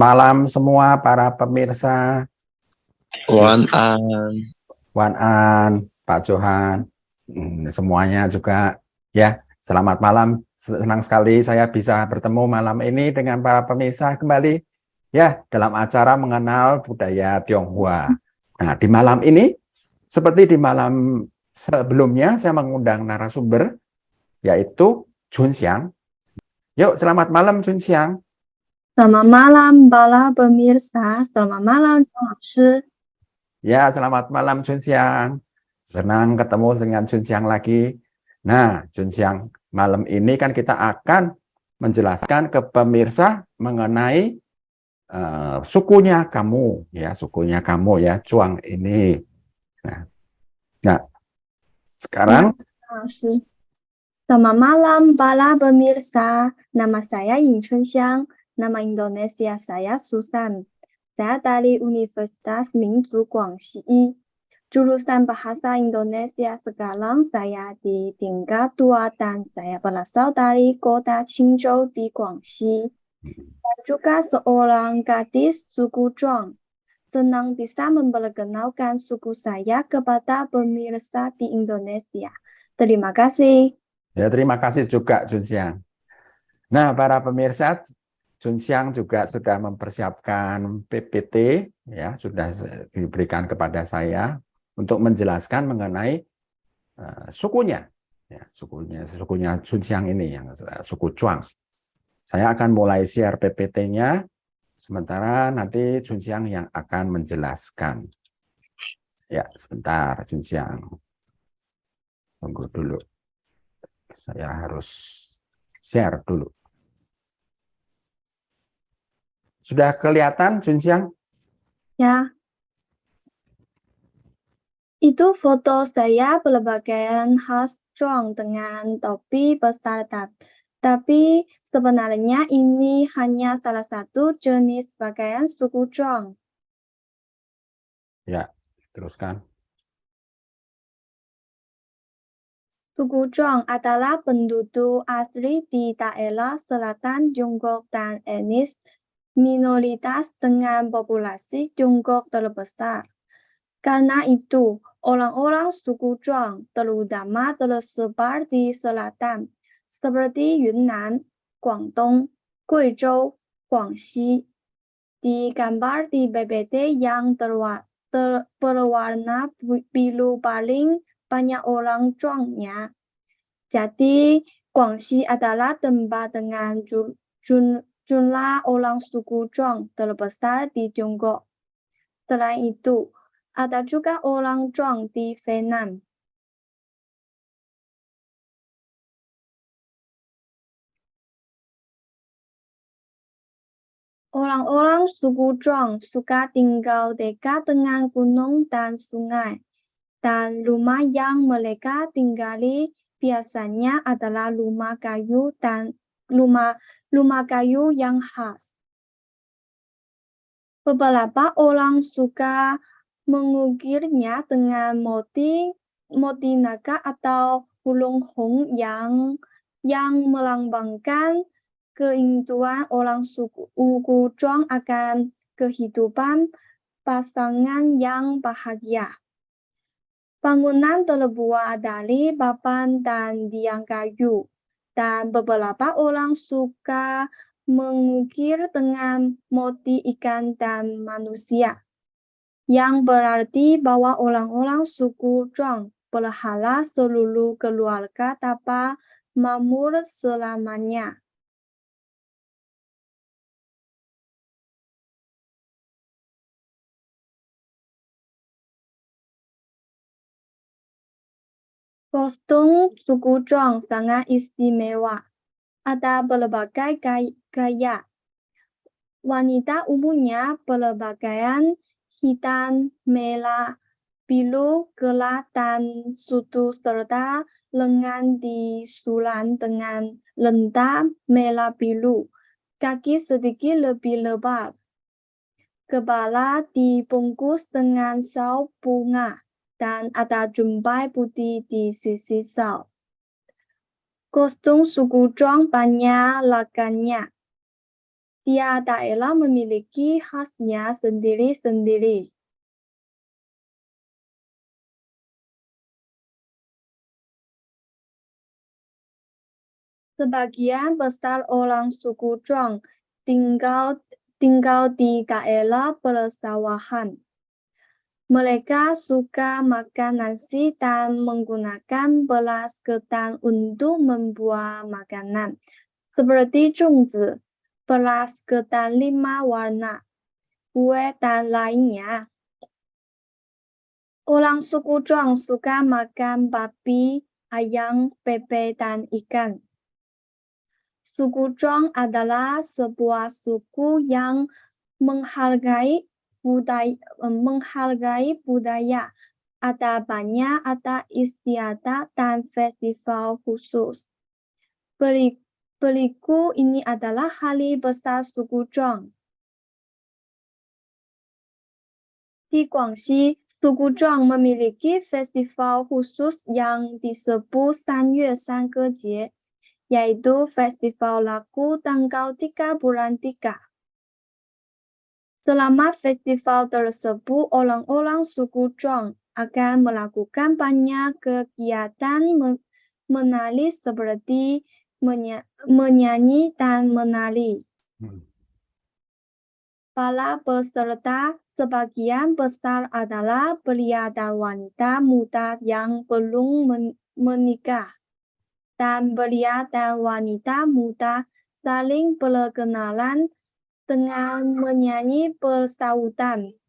Malam semua para pemirsa, Wan An, Wan An, Pak Johan, semuanya juga ya. Selamat malam. Senang sekali saya bisa bertemu malam ini dengan para pemirsa kembali ya dalam acara mengenal budaya Tionghoa. Nah, di malam ini seperti di malam sebelumnya saya mengundang narasumber yaitu Jun Xiang. Yuk, selamat malam Jun Xiang. Selamat malam para pemirsa, selamat malam Chong Laoshi. Ya, selamat malam Jun Xiang. Senang ketemu dengan Jun Xiang lagi. Nah, Jun Xiang, malam ini kan kita akan menjelaskan ke pemirsa mengenai sukunya kamu, ya, Chuang ini. Nah, sekarang Laoshi. Selamat malam para pemirsa, nama saya Ying Chunxiang, nama Indonesia saya Susan. Saya dari Universitas Minzu Guangxi. Jurusan Bahasa Indonesia sekarang saya di tingkat 2 dan saya berasal dari kota Qingzhou di Guangxi. Saya juga seorang gadis suku Zhuang. Senang bisa memperkenalkan suku saya kepada pemirsa di Indonesia. Terima kasih. ya terima kasih juga Jun Xiang. Nah, para pemirsa, Jun Xiang juga sudah mempersiapkan PPT, ya, sudah diberikan kepada saya untuk menjelaskan mengenai sukunya, ya, sukunya Jun Xiang ini, yang suku Chuang. Saya akan mulai share PPT-nya, sementara nanti Jun Xiang yang akan menjelaskan. Ya, sebentar Jun Xiang. Tunggu dulu. Saya harus share dulu. Sudah kelihatan Jun Xiang? Ya, itu foto saya berpakaian khas Zhuang dengan topi besar. Tapi sebenarnya ini hanya salah satu jenis pakaian suku Zhuang. Ya, teruskan. Suku Zhuang adalah penduduk asli di daerah selatan Tiongkok dan etnis minoritas dengan populasi Tiongkok terbesar. Karena itu, orang-orang suku Zhuang terutama tersebar di selatan, seperti Yunnan, Guangdong, Guizhou, Guangxi. Di gambar di PPT yang berwarna biru paling banyak orang Zhuangnya. Jadi, Guangxi adalah tempat dengan jumlah orang suku Zhuang terbesar di Tiongkok. Selain itu, ada juga orang Zhuang di Vietnam. Orang-orang suku Zhuang suka tinggal dekat dengan gunung dan sungai. Dan rumah yang mereka tinggali biasanya adalah rumah kayu dan rumah kayu yang khas. Beberapa orang suka mengukirnya dengan motif naga atau burung hong yang melambangkan keinginan orang suku Zhuang akan kehidupan pasangan yang bahagia. Bangunan terbuat dari papan dan tiang kayu, dan beberapa orang suka mengukir dengan motif ikan dan manusia, yang berarti bahwa orang-orang suku Zhuang berharap seluruh keluarga dapat makmur selamanya. Kostum suku Zhuang sangat istimewa. Ada berbagai gaya. Wanita umumnya berpakaian hitam, merah, biru, gelap, dan sutu serta lengan disulam dengan lengan merah biru. Kaki sedikit lebih lebar. Kepala dibungkus dengan saus bunga dan ada jumpai putih di sisi saus. Kostum suku Zhuang banyak raganya. Tiap daerah memiliki khasnya sendiri-sendiri. Sebagian besar orang suku Zhuang tinggal di daerah persawahan. Mereka suka makan nasi dan menggunakan beras ketan untuk membuat makanan, seperti zhongzi, beras ketan 5 warna, kue, dan lainnya. Orang suku Zhuang suka makan babi, ayam, bebek, dan ikan. Suku Zhuang adalah sebuah suku yang menghargai budaya, ada banyak adat istiadat dan festival khusus. Berikut ini adalah hari besar suku Zhuang. Di Guangxi, suku Zhuang memiliki festival khusus yang disebut Sanyue Sangge, yaitu festival lagu tanggal 3 bulan 3. Selama festival tersebut, orang-orang suku Zhuang akan melakukan banyak kegiatan menari seperti menyanyi dan menari. Para peserta sebagian besar adalah pria dan wanita muda yang belum menikah. Dan pria dan wanita muda saling berkenalan dengan menyanyi persahutan.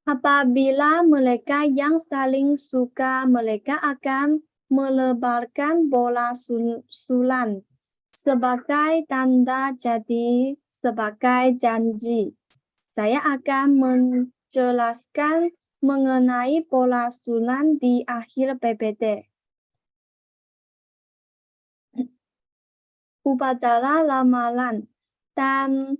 Apabila mereka yang saling suka, mereka akan melebarkan bola sulan sebagai tanda jadi sebagai janji. Saya akan menjelaskan mengenai bola sulan di akhir PPT. Upacara lamaran dan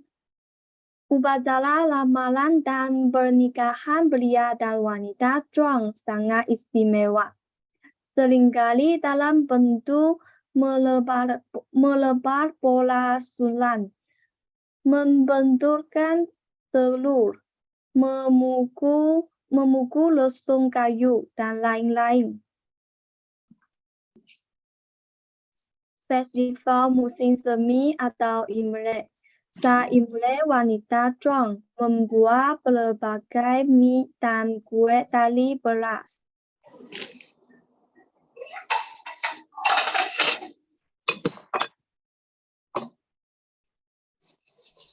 pernikahan pria dan wanita Zhuang sangat istimewa. Seringkali dalam bentuk melebar bola sulan, membenturkan telur, memukul lesung kayu, dan lain-lain. Festival musim semi atau Imlek. Saat Imlek, wanita Zhuang membuat berbagai mie dan kue dari beras.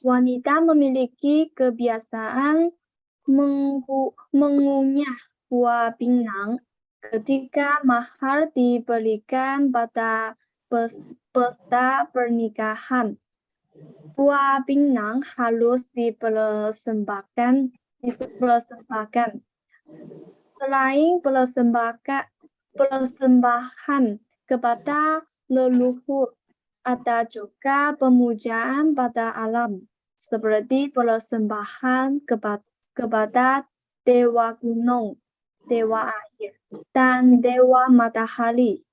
Wanita memiliki kebiasaan mengunyah buah pinang ketika mahar diberikan pada pesta pernikahan. Buah pinang harus dipersembahkan. Selain persembahan kepada leluhur, ada juga pemujaan pada alam, seperti persembahan kepada dewa gunung, dewa air, dan dewa matahari.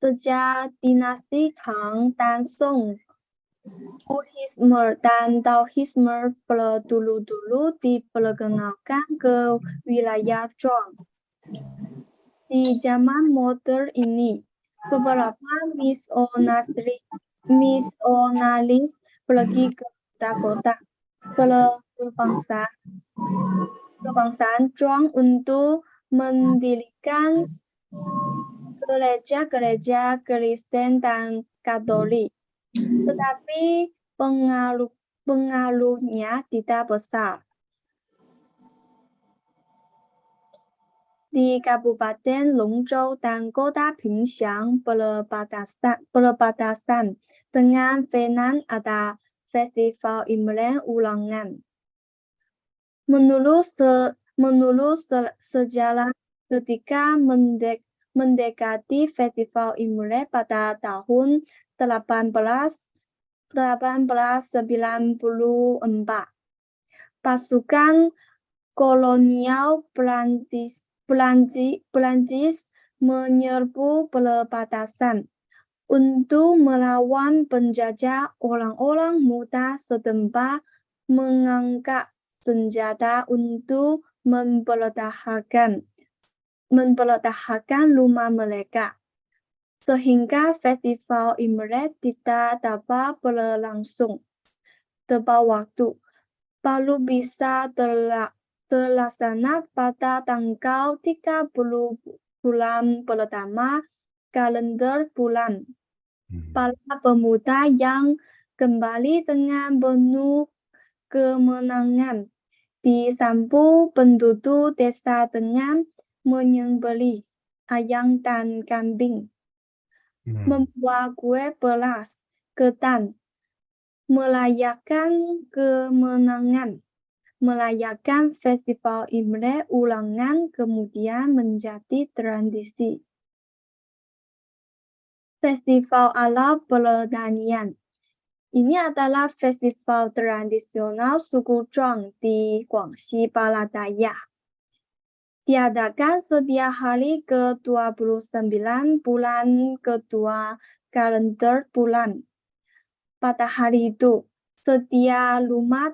Sejak dinasti Tang dan Song, Buddhisme dan Taoisme dulu diperkenalkan ke wilayah Zhuang. Di zaman modern ini, beberapa misionaris pergi ke kota-kota kebangsaan Zhuang untuk mendirikan gereja-gereja Kristen dan Katolik, tetapi pengaruhnya tidak besar. Di Kabupaten Longzhou dan Kota Pingshan berbatasan dengan Henan ada festival Imlek ulangan. Menurut sejarah, ketika mendekati festival Imlek pada tahun 1894, pasukan kolonial Prancis menyerbu perbatasan. Untuk melawan penjajah, orang-orang muda setempat mengangkat senjata untuk mempertahankan rumah mereka. Sehingga festival Imlek tidak dapat berlangsung tepat waktu. Baru bisa terlaksana pada tanggal 30 bulan pertama kalender bulan. Para pemuda yang kembali dengan penuh kemenangan disambut penduduk desa dengan menyembelih ayam dan kambing, membuat kue beras ketan, merayakan kemenangan, merayakan festival Imlek ulangan kemudian menjadi tradisi. Festival Alat Pertanian. Ini adalah festival tradisional suku Zhuang di Guangxi Barat Daya. Diadakan setiap hari ke-29 bulan kedua kalender bulan. Pada hari itu, setiap rumah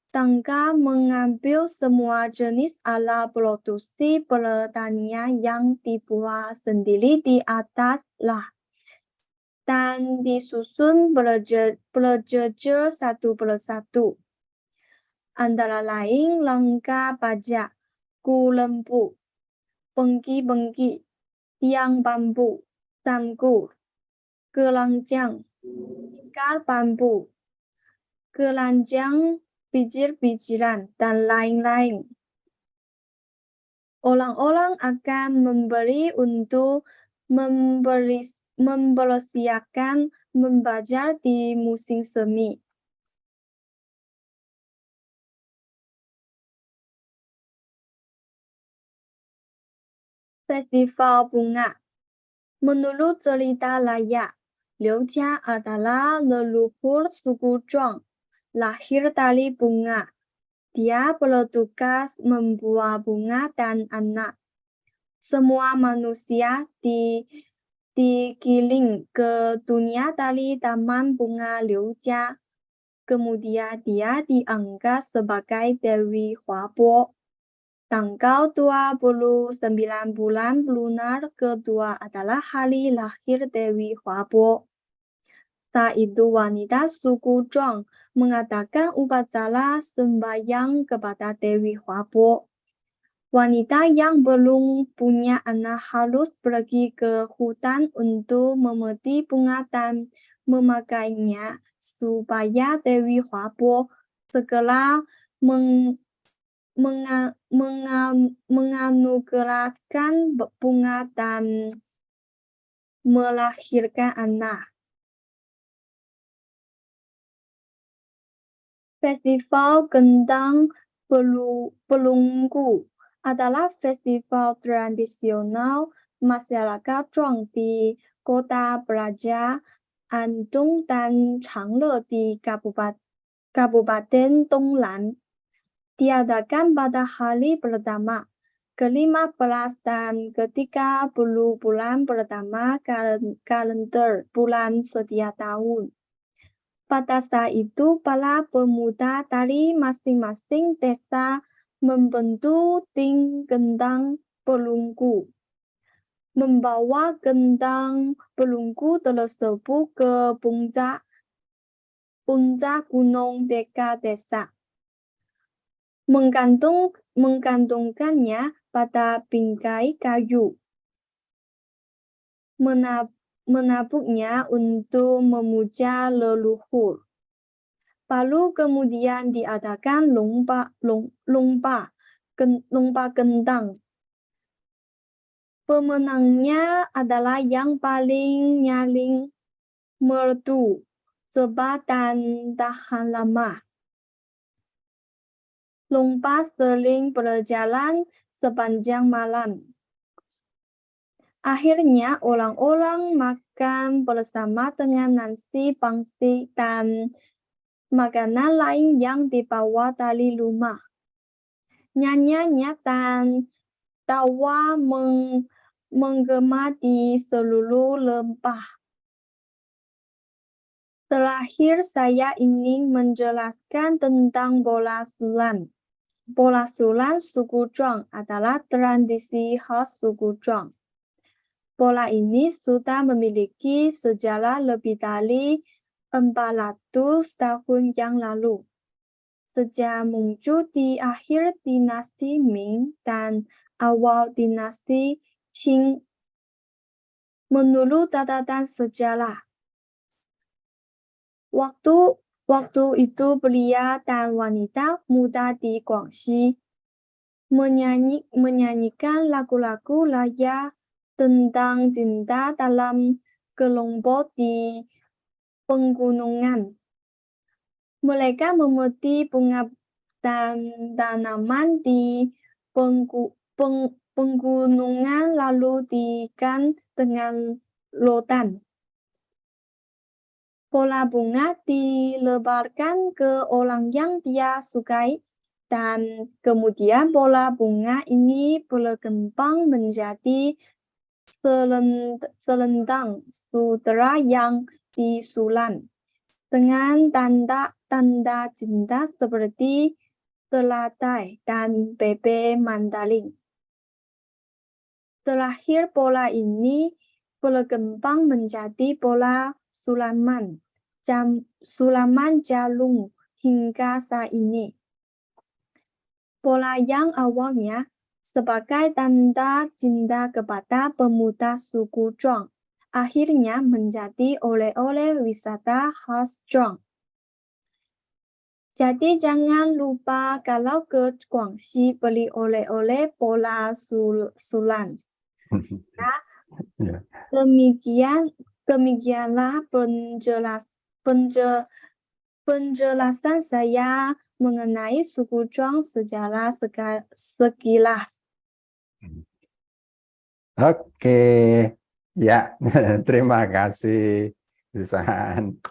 tangga mengambil semua jenis alat produksi pertanian yang dibuat sendiri di atas lah dan disusun berjejer satu persatu. Antara lain langkah baja, lembu, bengki-bengki, tiang bambu, sangkur, keranjang, tikar bambu, keranjang, bijir-bijiran, dan lain-lain. Orang-orang akan membeli untuk mempersiapkan membaca di musim semi. Festival bunga. Menurut cerita layak, Liu Jia adalah leluhur suku Zhuang, lahir dari bunga. Dia bertugas membuat bunga dan anak. Semua manusia digiling ke dunia dari taman bunga Liu Jia. Kemudian dia diangkat sebagai Dewi Huapo. Tanggal 29 bulan lunar kedua adalah hari lahir Dewi Huapo. Saat itu wanita suku Zhuang mengadakan upacara sembahyang kepada Dewi Huapo. Wanita yang belum punya anak harus pergi ke hutan untuk memetik bunga dan memakainya supaya Dewi Huapo segera menganugerahkan bunga dan melahirkan anak. Festival Gendang Pelunggu adalah festival tradisional masyarakat Zhuang di kota Praja, Andong, dan Changle di Kabupaten Donglan. Diadakan pada hari pertama, ke-15 dan ke-30 bulan pertama kalender bulan setiap tahun. Pada saat itu, para pemuda dari masing-masing desa membentuk tim gendang pelunggu. Membawa gendang pelunggu tersebut ke puncak gunung dekat desa. Menggantungkannya pada bingkai kayu. Menabuknya untuk memuja leluhur. Lalu kemudian diadakan lomba gendang. Pemenangnya adalah yang paling nyaring merdu, cepat dan tahan lama. Lomba sering berjalan sepanjang malam. Akhirnya orang-orang makan bersama dengan nasi pangsit dan makanan lain yang dibawa dari rumah. Nyanyian dan tawa menggema di seluruh lembah. Terakhir, saya ingin menjelaskan tentang bola sulam. Bola sulam suku Zhuang adalah tradisi khas suku Zhuang. Bola ini sudah memiliki sejarah lebih dari 400 tahun yang lalu. Sejak muncul di akhir dinasti Ming dan awal dinasti Qing. Menurut catatan sejarah, waktu itu pria dan wanita muda di Guangxi menyanyikan lagu-lagu raya tentang cinta dalam kelompok di pegunungan. Mereka memetik bunga dan tanaman di pegunungan lalu diikat dengan rotan. Bola bunga dilebarkan ke orang yang dia sukai, dan kemudian bola bunga ini berkembang menjadi selendang sutera yang disulam dengan tanda cinta seperti telatai dan bebek mandarin. Terakhir, bola ini berkembang menjadi bola sulaman jarum hingga saat ini. Bola yang awalnya sebagai tanda cinta kepada pemuda suku Zhuang, akhirnya menjadi oleh-oleh wisata khas Zhuang. Jadi jangan lupa kalau ke Guangxi beli oleh-oleh bola sulam. Ya. Demikianlah penjelasan saya mengenai suku Zhuang secara sekilas. Oke, ya, terima kasih, Susan.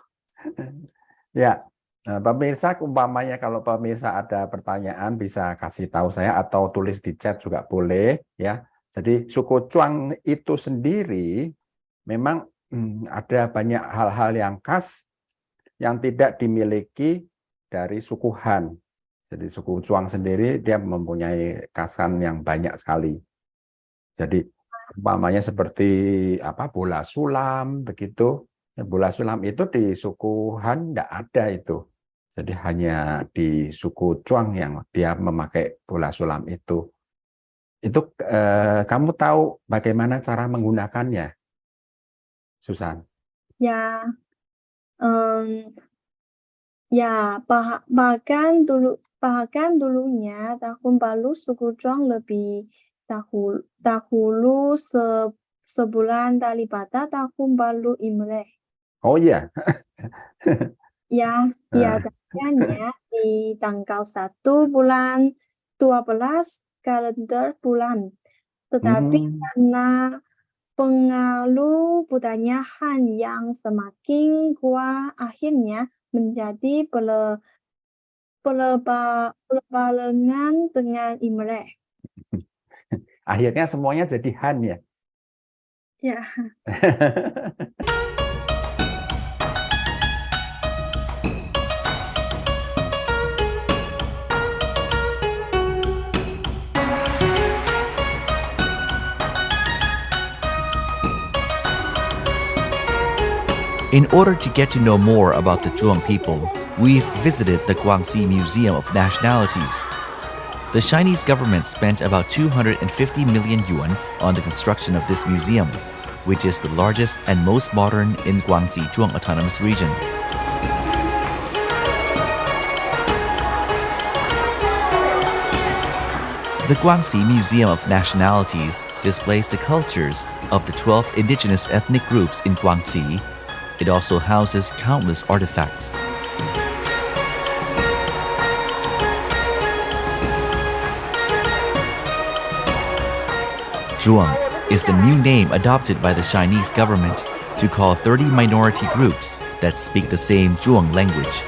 Ya, pemirsa, umpamanya kalau pemirsa ada pertanyaan bisa kasih tahu saya atau tulis di chat juga boleh, ya. Jadi suku Zhuang itu sendiri memang ada banyak hal-hal yang khas yang tidak dimiliki dari suku Han. Jadi suku Zhuang sendiri dia mempunyai khasan yang banyak sekali. Jadi umpamanya seperti bola sulam begitu. Bola sulam itu di suku Han tidak ada itu. Jadi hanya di suku Zhuang yang dia memakai bola sulam itu. Itu kamu tahu bagaimana cara menggunakannya, Susan? Ya, bahkan dulunya tahun baru suku Zhuang lebih dahulu sebulan daripada tahun baru Imlek. Oh iya. Ya, biasanya di tanggal 1 bulan 12 kalender bulan. Tetapi karena pengaruh budaya Han yang semakin kuat, akhirnya menjadi berbarengan dengan Imlek. Akhirnya semuanya jadi Han ya? Ya. In order to get to know more about the Zhuang people, we've visited the Guangxi Museum of Nationalities. The Chinese government spent about 250 million yuan on the construction of this museum, which is the largest and most modern in Guangxi Zhuang Autonomous Region. The Guangxi Museum of Nationalities displays the cultures of the 12 indigenous ethnic groups in Guangxi. It also houses countless artifacts. Zhuang is the new name adopted by the Chinese government to call 30 minority groups that speak the same Zhuang language.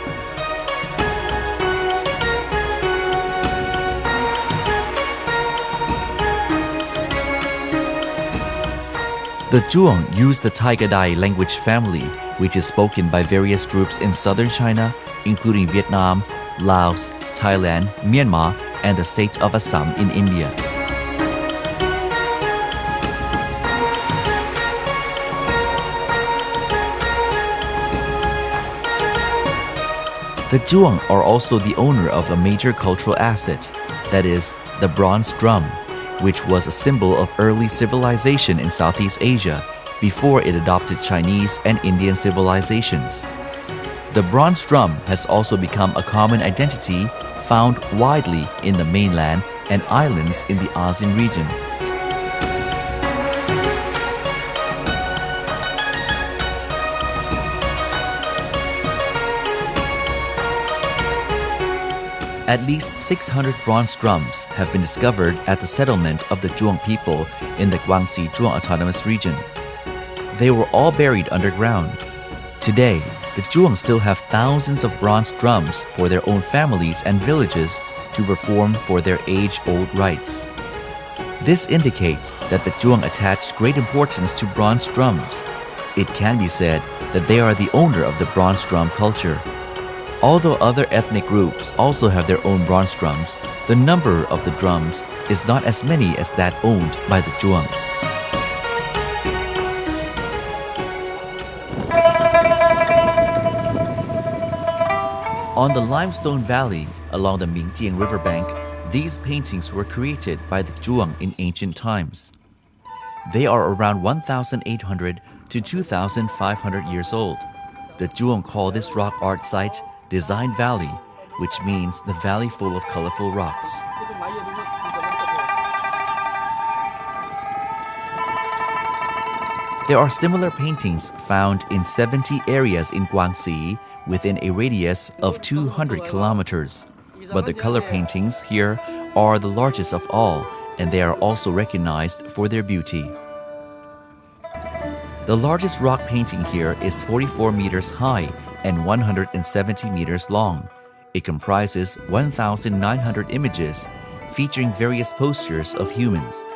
The Zhuang use the Taigadai language family, which is spoken by various groups in southern China, including Vietnam, Laos, Thailand, Myanmar, and the state of Assam in India. The Zhuang are also the owner of a major cultural asset, that is, the bronze drum, which was a symbol of early civilization in Southeast Asia before it adopted Chinese and Indian civilizations. The bronze drum has also become a common identity found widely in the mainland and islands in the ASEAN region. At least 600 bronze drums have been discovered at the settlement of the Zhuang people in the Guangxi Zhuang Autonomous Region. They were all buried underground. Today, the Zhuang still have thousands of bronze drums for their own families and villages to perform for their age-old rites. This indicates that the Zhuang attached great importance to bronze drums. It can be said that they are the owner of the bronze drum culture. Although other ethnic groups also have their own bronze drums, the number of the drums is not as many as that owned by the Zhuang. On the limestone valley along the Mingjiang riverbank, these paintings were created by the Zhuang in ancient times. They are around 1,800 to 2,500 years old. The Zhuang call this rock art site Design Valley, which means the valley full of colorful rocks. There are similar paintings found in 70 areas in Guangxi within a radius of 200 kilometers. But the color paintings here are the largest of all, and they are also recognized for their beauty. The largest rock painting here is 44 meters high and 170 meters long. It comprises 1,900 images featuring various postures of humans.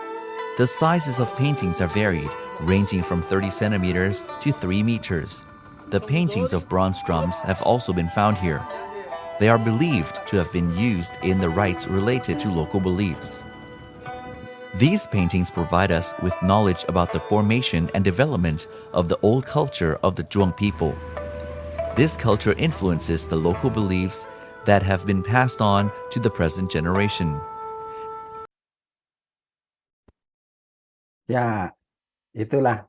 The sizes of paintings are varied, ranging from 30 centimeters to 3 meters. The paintings of bronze drums have also been found here. They are believed to have been used in the rites related to local beliefs. These paintings provide us with knowledge about the formation and development of the old culture of the Zhuang people. This culture influences the local beliefs that have been passed on to the present generation. Ya, itulah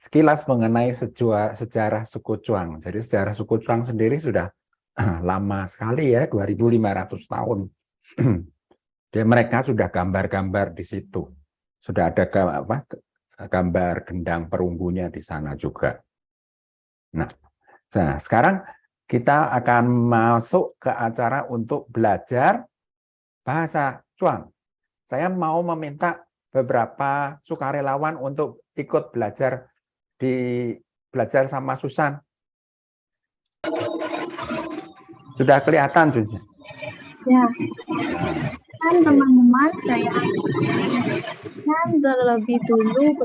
sekilas mengenai sejarah suku Zhuang. Jadi sejarah suku Zhuang sendiri sudah lama sekali ya, 2.500 tahun. Dan mereka sudah gambar-gambar di situ. Sudah ada gambar gendang perunggunya di sana juga. Nah, sekarang kita akan masuk ke acara untuk belajar bahasa Zhuang. Saya mau meminta beberapa sukarelawan untuk ikut belajar sama Susan. Sudah kelihatan, Junsia? Ya. Kan teman-teman, saya akan terlebih dulu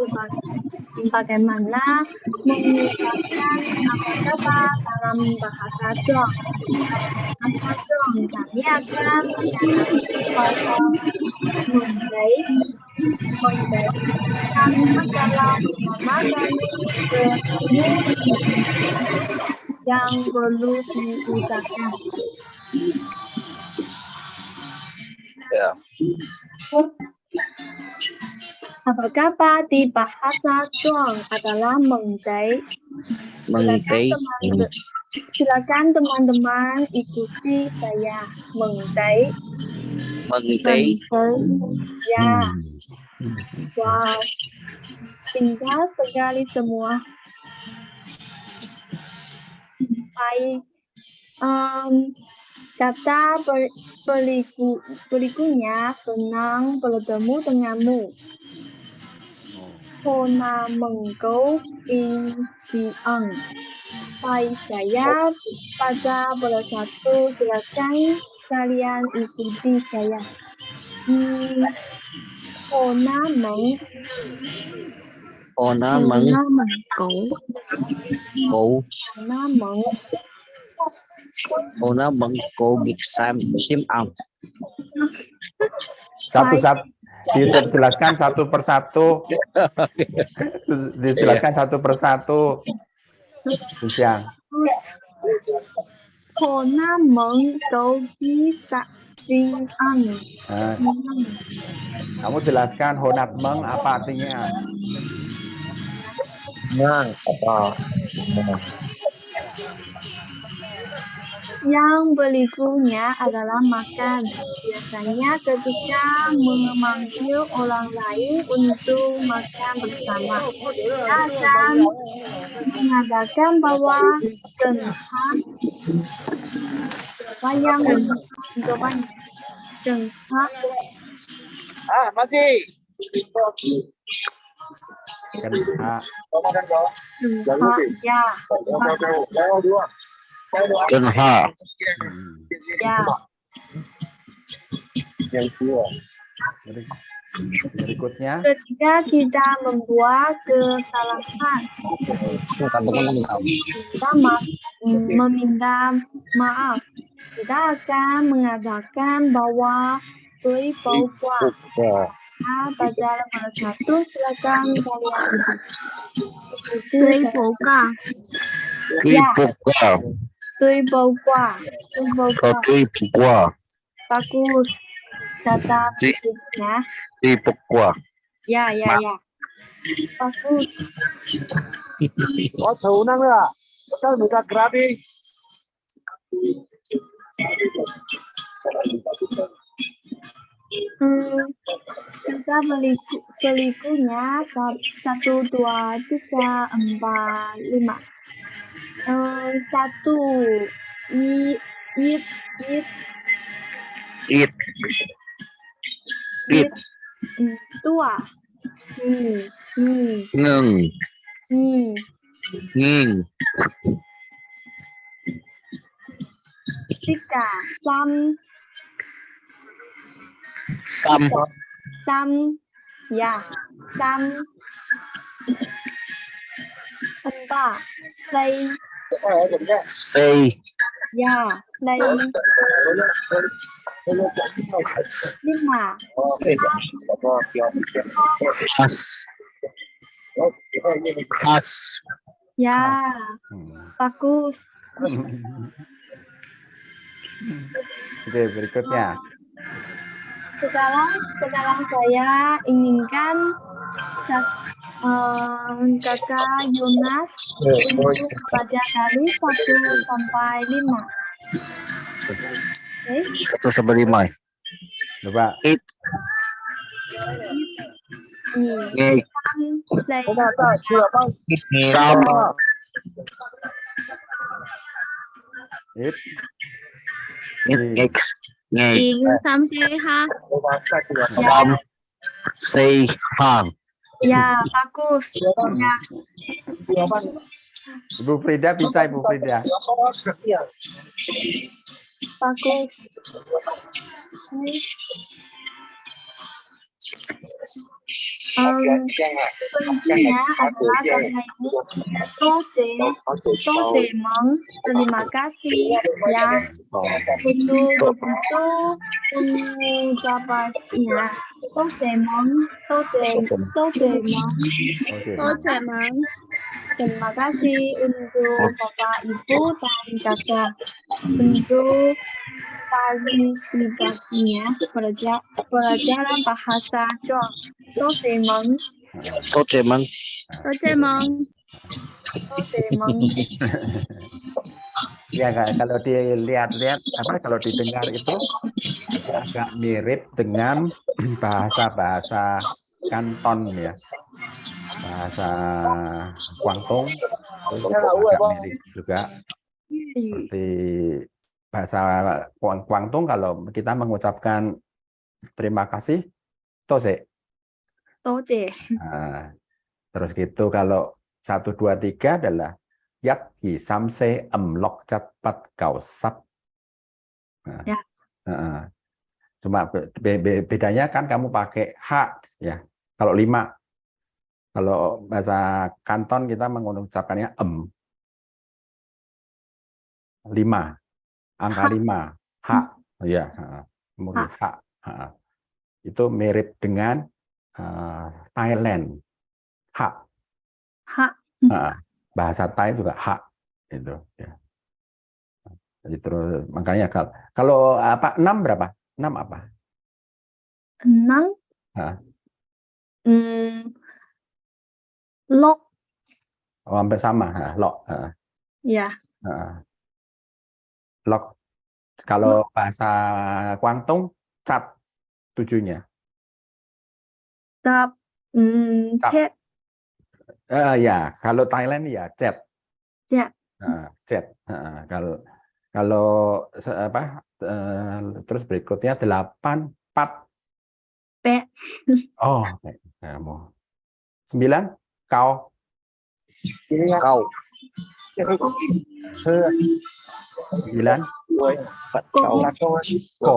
bagaimana mengucapkan apa-apa dalam bahasa Zhuang. Bahasa Zhuang kami akan menyatakan mengdai kami adalah mengamalkan ketemu yang perlu diucapkan. Ya. Apa-apa di bahasa Zhuang adalah mengdai. Silakan teman-teman ikuti saya. Mengdai. Ya. Wow. Pintar sekali semua. Baik. Kata berikutnya, senang bertemu denganmu. Hona mengkau in siang. Baik, saya baca bersatu, silakan kalian ikuti saya. Hona meng Ona Hồ mừng na mừng cổ. cổ. Hồ na mừng. Ona mừng cổ big sim am. Satu-satu dijelaskan satu persatu. Dijelaskan satu persatu. Sun Xiang. Hồ na mừng cổ bi sim ăn. Nah, kamu jelaskan honat meng apa artinya? Nah, apa? Yang berikutnya adalah makan. Biasanya ketika memanggil orang lain untuk makan bersama, kita akan mengadakan bahwa denha. Siapa yang menjawabnya? Denha. Kenha. Denha. Ya. Bagus. Kenha. Ya. Berikutnya. Ketika kita membuat kesalahan, kita meminta maaf. Kita akan mengatakan bahwa Tui Bau Gua. Baca nomor 1, silakan kalian Tui Bau Gua. Tui Bukwa. Tui Bau Gua. Tui Bau Gua. Tui Bukwa. Bagus. Kata berikutnya. Tui Bukwa. Ya. Bagus. Có thù năng nữa. Các người ta grab đi. Kata berikutnya 1, 2, 3, 4, 5. 1. Eat. 2. Ngừng. 3. Sam. Ya. Sam. 4. Say. Ya. 5. Has. Ya. Bagus. Oke, berikutnya. Sekarang saya inginkan Kakak Yunas untuk baca dari 1 sampai 5. Oke? 1 sampai 5. Coba. Eat. Eat. Some. It. X. Ying Sam say ha. Some. Say hang. Ya, bagus. Ya. Ibu Frida bisa, Ibu Frida. Bagus. Berikutnya adalah kata ini Toje Meng. Terima kasih ya untuk begitu pengucapannya. Toje Meng. Terima kasih untuk Bapak, Ibu, dan Kakak untuk partisipasinya pelajaran bahasa Zhuang. Totemang. Ya, kalau dilihat-lihat kalau didengar itu agak mirip dengan bahasa-bahasa Kanton ya. Bahasa Guangdong itu agak mirip juga seperti bahasa Guangdong. Kalau kita mengucapkan terima kasih, tose. Nah, terus gitu kalau 1, 2, 3 adalah yat yi samse emlok cat pat kau sap. Nah, Ya. Cuma bedanya kan kamu pakai ha ya. Kalau 5 Kalau bahasa Kanton kita mengucapkannya 5, angka 5, hak, ya, kemudian hak. Itu mirip dengan Thailand, hak. Hak. Bahasa Thai juga hak, itu. Ya. Jadi terus makanya kalau apa 6 berapa? 6 apa? 6. Lok. Oh, hampir sama, lok. Ya. Lok. Kalau bahasa Guangdong, cat 7-nya. Tap. Chat. Ya, kalau Thailand ya cat. Chat. Chat. Kalau apa? Terus berikutnya 8, 4. P. Oh, kamu. 9, kau. Kau. 9, Kau. ko.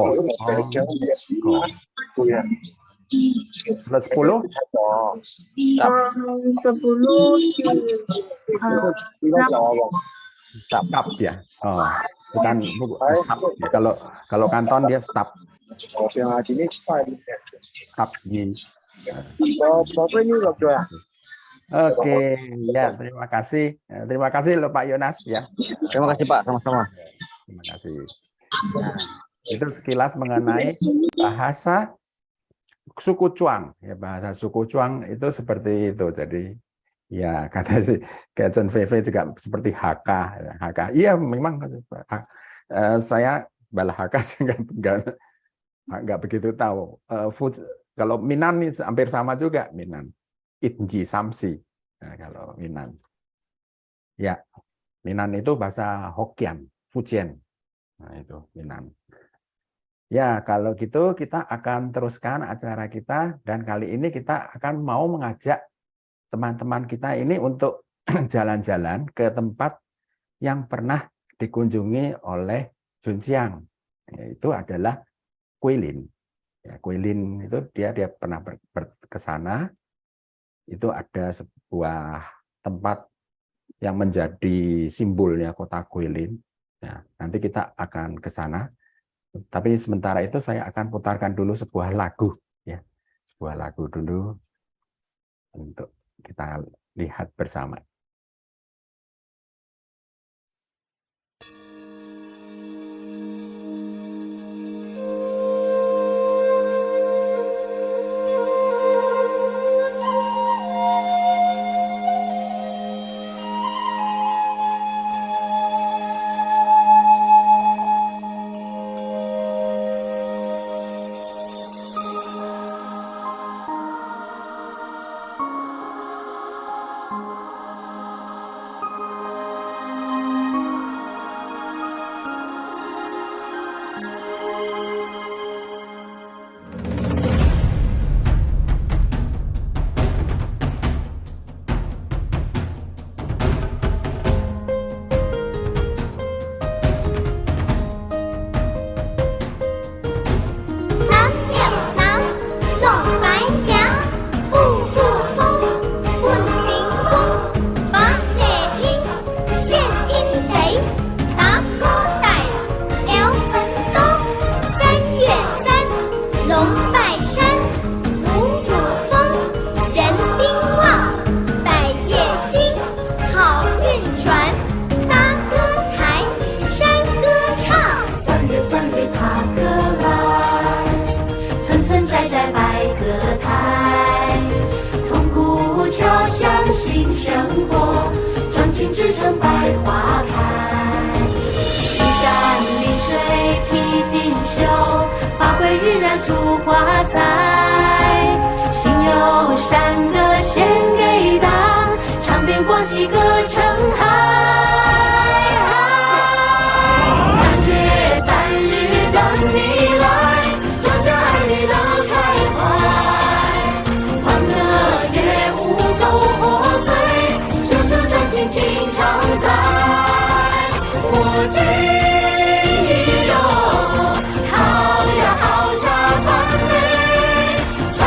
Terus 10, 10. sap ya. Oh, bukan sap ya. Kalau Kanton dia sap. Sap yi. Oke, ya terima kasih. Terima kasih loh Pak Yonas ya. Terima kasih Pak, sama-sama. Terima kasih. Nah, itu sekilas mengenai bahasa suku Chuang. Ya, bahasa suku Chuang itu seperti itu. Jadi ya kata si Chen Fei juga seperti HK. HK. Iya memang saya bala HK saya nggak begitu tahu. Kalau Minan ini hampir sama juga Minan. Inji Samsi. Nah, kalau Minan. Ya, Minan itu bahasa Hokkien, Fujian. Nah, itu Minan. Ya, kalau gitu kita akan teruskan acara kita dan kali ini kita akan mau mengajak teman-teman kita ini untuk jalan-jalan ke tempat yang pernah dikunjungi oleh Jun Xiang. Itu adalah Guilin. Ya, Guilin itu dia pernah ke sana. Itu ada sebuah tempat yang menjadi simbolnya kota Guilin. Ya, nanti kita akan ke sana. Tapi sementara itu saya akan putarkan dulu sebuah lagu, ya, sebuah lagu dulu untuk kita lihat bersama.唱呀好茶饭嘞，唱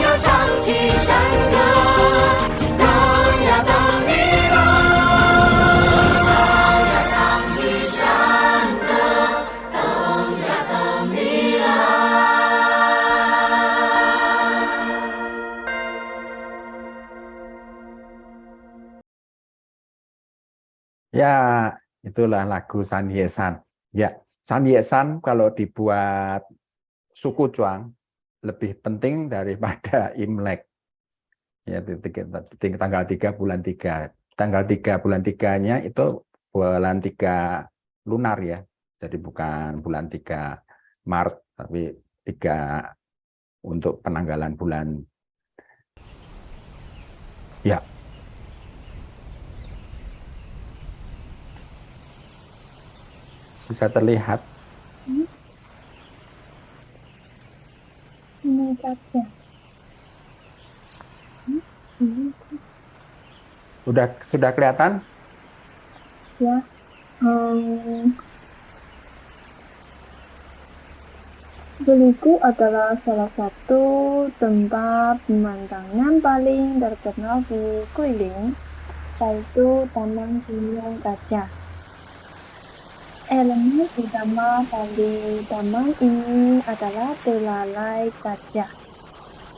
呀唱起山。Ya, itulah lagu San Ye-san. Ya, San Ye-san kalau dibuat suku Chuang lebih penting daripada Imlek. Ya, tanggal 3 bulan 3. Tanggal 3 bulan 3-nya itu bulan 3 lunar ya. Jadi bukan bulan 3 Maret, tapi 3 untuk penanggalan bulan. Ya, bisa terlihat. Ini gajah. Ini Sudah kelihatan? ya. Beliku adalah salah satu tempat pemandangan paling terkenal di Guilin, yaitu Taman Gunung Gajah. Elemen utama dari taman ini adalah belalai gajah.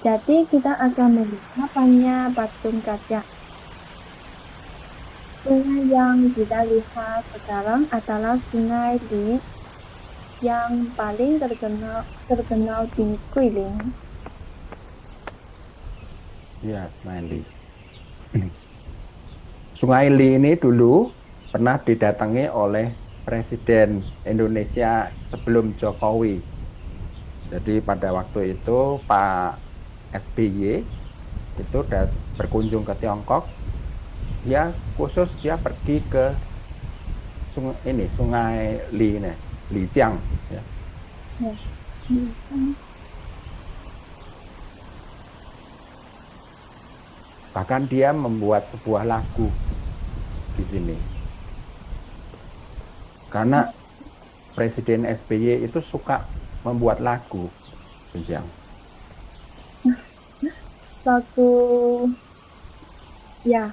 Jadi kita akan melihat banyak patung gajah. Sungai yang kita lihat sekarang adalah Sungai Li yang paling terkenal di Guilin. Ya, Smiley. Sungai Li ini dulu pernah didatangi oleh Presiden Indonesia sebelum Jokowi. Jadi pada waktu itu Pak SBY itu berkunjung ke Tiongkok. Dia pergi ke Sungai Li ini, Lijiang. Ya. Ya. Bahkan dia membuat sebuah lagu di sini. Karena Presiden SBY itu suka membuat lagu, Junjiang. Lagu, ya.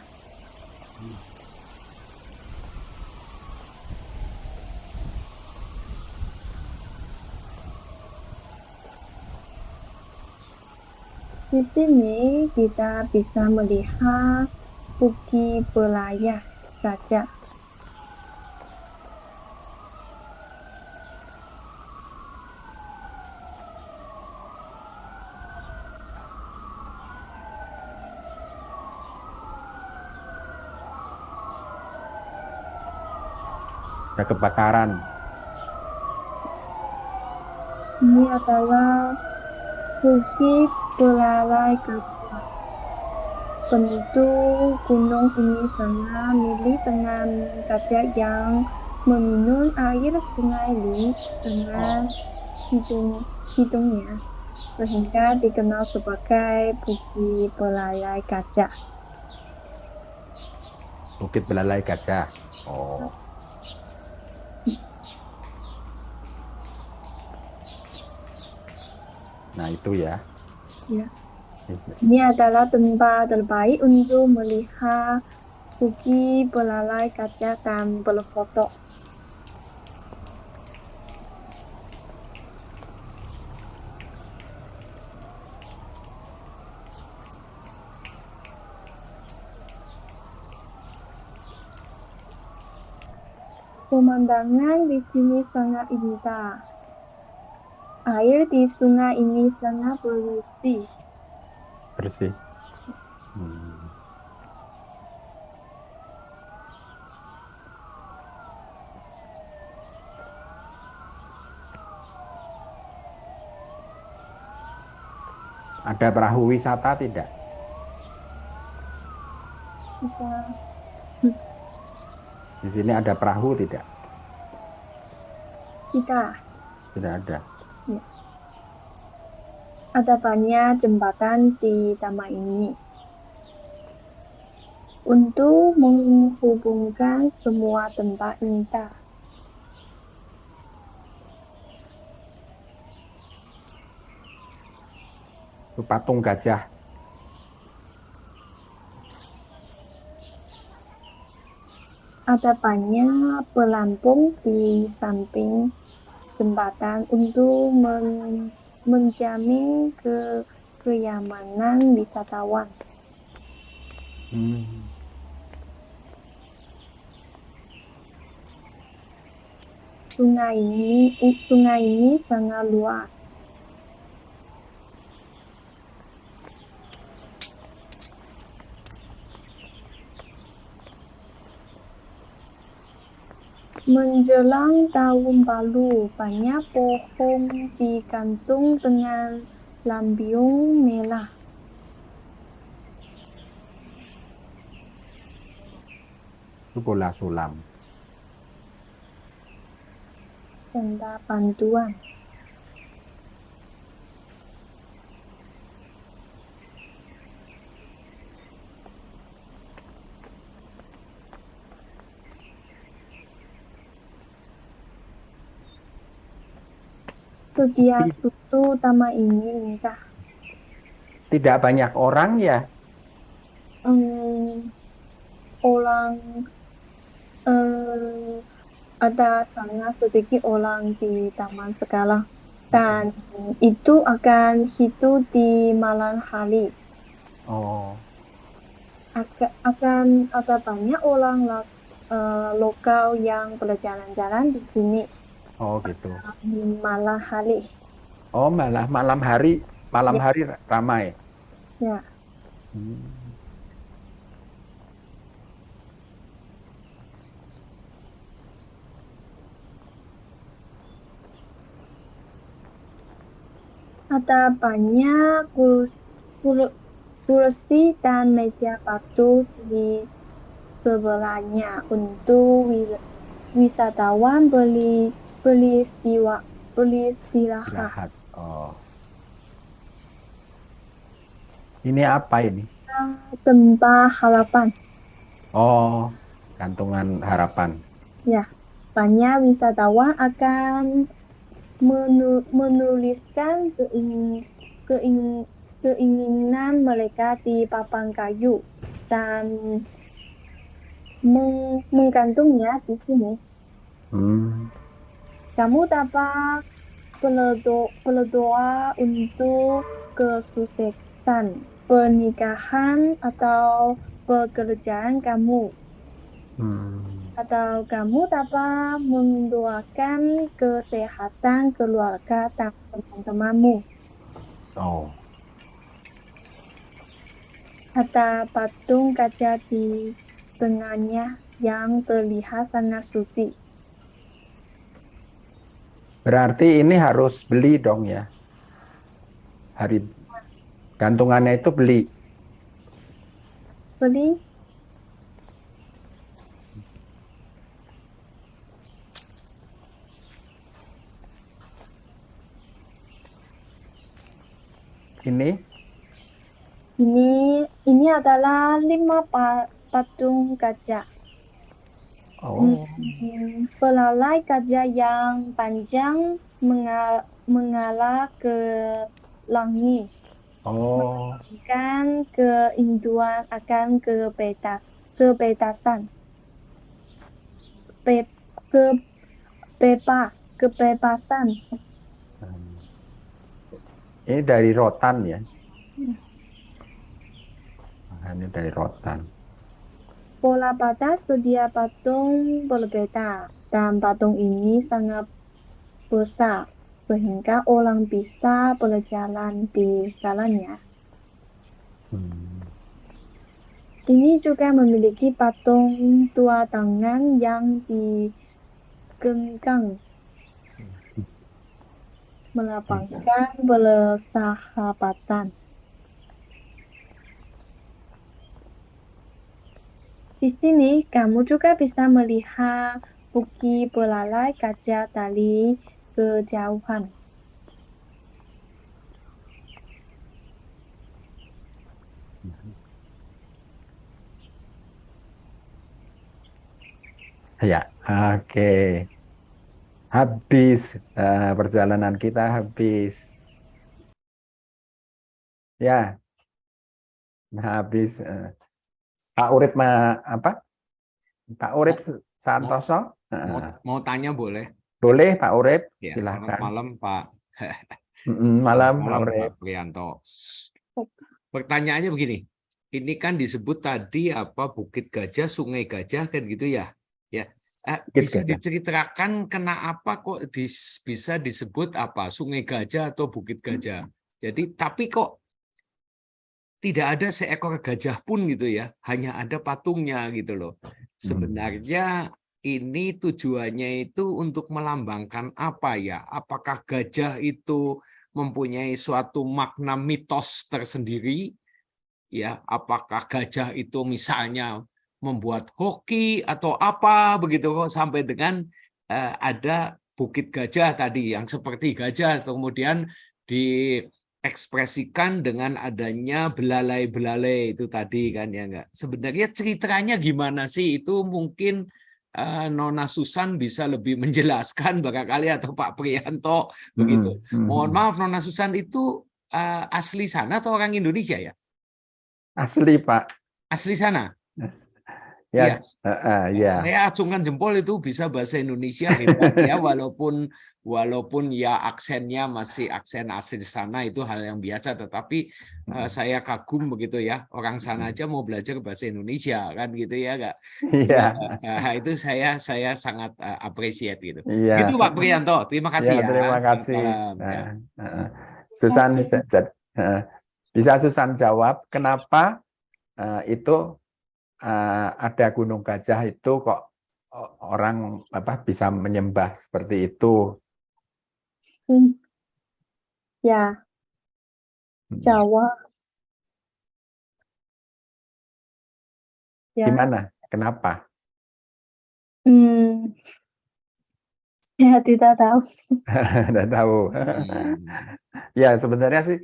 Di sini kita bisa melihat Bukit Belayar Gajah. Ada kebakaran. Ini adalah Bukit Belalai Gajah. Penduduk gunung ini sangat mirip dengan gajah yang meminum air Sungai Li dengan hidungnya, sehingga dikenal sebagai Bukit Belalai Gajah. Bukit Belalai Gajah. Oh. Nah, itu ya. Ya. Ini adalah tempat terbaik untuk melihat Bukit Belalai Gajah dan berfoto. Pemandangan di sini sangat indah. Air di sungai ini sangat bersih. Bersih. Ada perahu wisata tidak? Di sini ada perahu tidak? Tidak. Tidak ada. Ya. Ada banyak jembatan di taman ini untuk menghubungkan semua tempat indah. Itu patung gajah. Ada banyak pelampung di samping jembatan untuk menjamin kenyamanan wisatawan. sungai ini sangat luas. Menjelang tahun baru, banyak pohon digantung dengan lampion merah. Itu bola sulam. Tenda bantuan. Setiap suku taman ini indah. Tidak banyak orang ya. Orang ada sangat sedikit orang di taman sekarang dan itu akan hidup di malam hari. Oh, Akan ada banyak orang lokal yang berjalan-jalan di sini oh gitu. di malam hari. Oh, malah malam Ya. hari ramai. Ya. Hmm. Ada banyak kursi dan meja batu di sebelahnya untuk wisatawan beristirahat. Istirahat. Oh, ini apa ini? Tempat harapan. Oh, gantungan harapan. Ya, banyak wisatawan akan menuliskan keinginan mereka di papan kayu dan menggantungnya di sini. Hmm. Kamu dapat berdoa untuk kesuksesan pernikahan atau pekerjaan kamu. Hmm. Atau kamu dapat mendoakan kesehatan keluarga dan teman-temanmu. Oh, Ada patung gajah di tengahnya yang terlihat sangat suci. berarti ini harus beli dong ya. Gantungannya itu beli. Beli Ini ini adalah 5 patung gajah. oh, Belalai gajah yang panjang mengalah ke langit. oh, Kan keinduan akan kebebasan, be- kebebasan. ini dari rotan ya. Ini dari rotan. Pola pada setiap patung berbeda dan patung ini sangat besar sehingga orang bisa berjalan di jalannya. Hmm. Ini juga memiliki patung dua tangan yang digenggam melambangkan persahabatan. Di sini kamu juga bisa melihat bukit belalai gajah dari kejauhan. Ya, oke. Habis perjalanan kita habis. Ya, habis. Pak Urip apa? Pak Urip Santoso. Mau tanya boleh? Boleh Pak Urip, Ya, selamat silakan. malam Pak. Malam Pak Malam Urip. Pak Prianto. Pertanyaannya begini, ini kan disebut tadi apa Bukit Gajah, Sungai Gajah kan gitu ya? Ya, gajah. Bisa diceritakan kenapa kok bisa disebut apa Sungai Gajah atau Bukit Gajah. Jadi tapi kok tidak ada seekor gajah pun gitu ya, hanya ada patungnya gitu loh. Sebenarnya ini tujuannya itu untuk melambangkan apa ya? Apakah gajah itu mempunyai suatu makna mitos tersendiri? Ya, apakah gajah itu misalnya membuat hoki atau apa begitu kok sampai dengan ada Bukit Gajah tadi yang seperti gajah, kemudian diekspresikan dengan adanya belalai-belalai itu tadi kan ya enggak. Sebenarnya ceritanya gimana sih itu mungkin Nona Susan bisa lebih menjelaskan barangkali atau Pak Priyanto begitu. Mohon maaf Nona Susan itu asli sana atau orang Indonesia ya? Asli, Pak. Asli sana? Ya, Iya. Saya acungkan jempol itu bisa bahasa Indonesia hebat ya, walaupun ya aksennya masih aksen asli sana itu hal yang biasa, tetapi saya kagum begitu ya, orang sana aja mau belajar bahasa Indonesia kan gitu ya, enggak? Iya. Itu saya sangat appreciate gitu. Iya. Gitu Pak Priyanto, terima kasih ya. Terima kasih. Malam. Susan bisa Susan jawab kenapa itu ada Gunung Gajah itu kok orang bisa menyembah seperti itu? Ya, Jawa. Ya. Gimana? Kenapa? Saya tidak tahu. Tidak tahu. Ya sebenarnya sih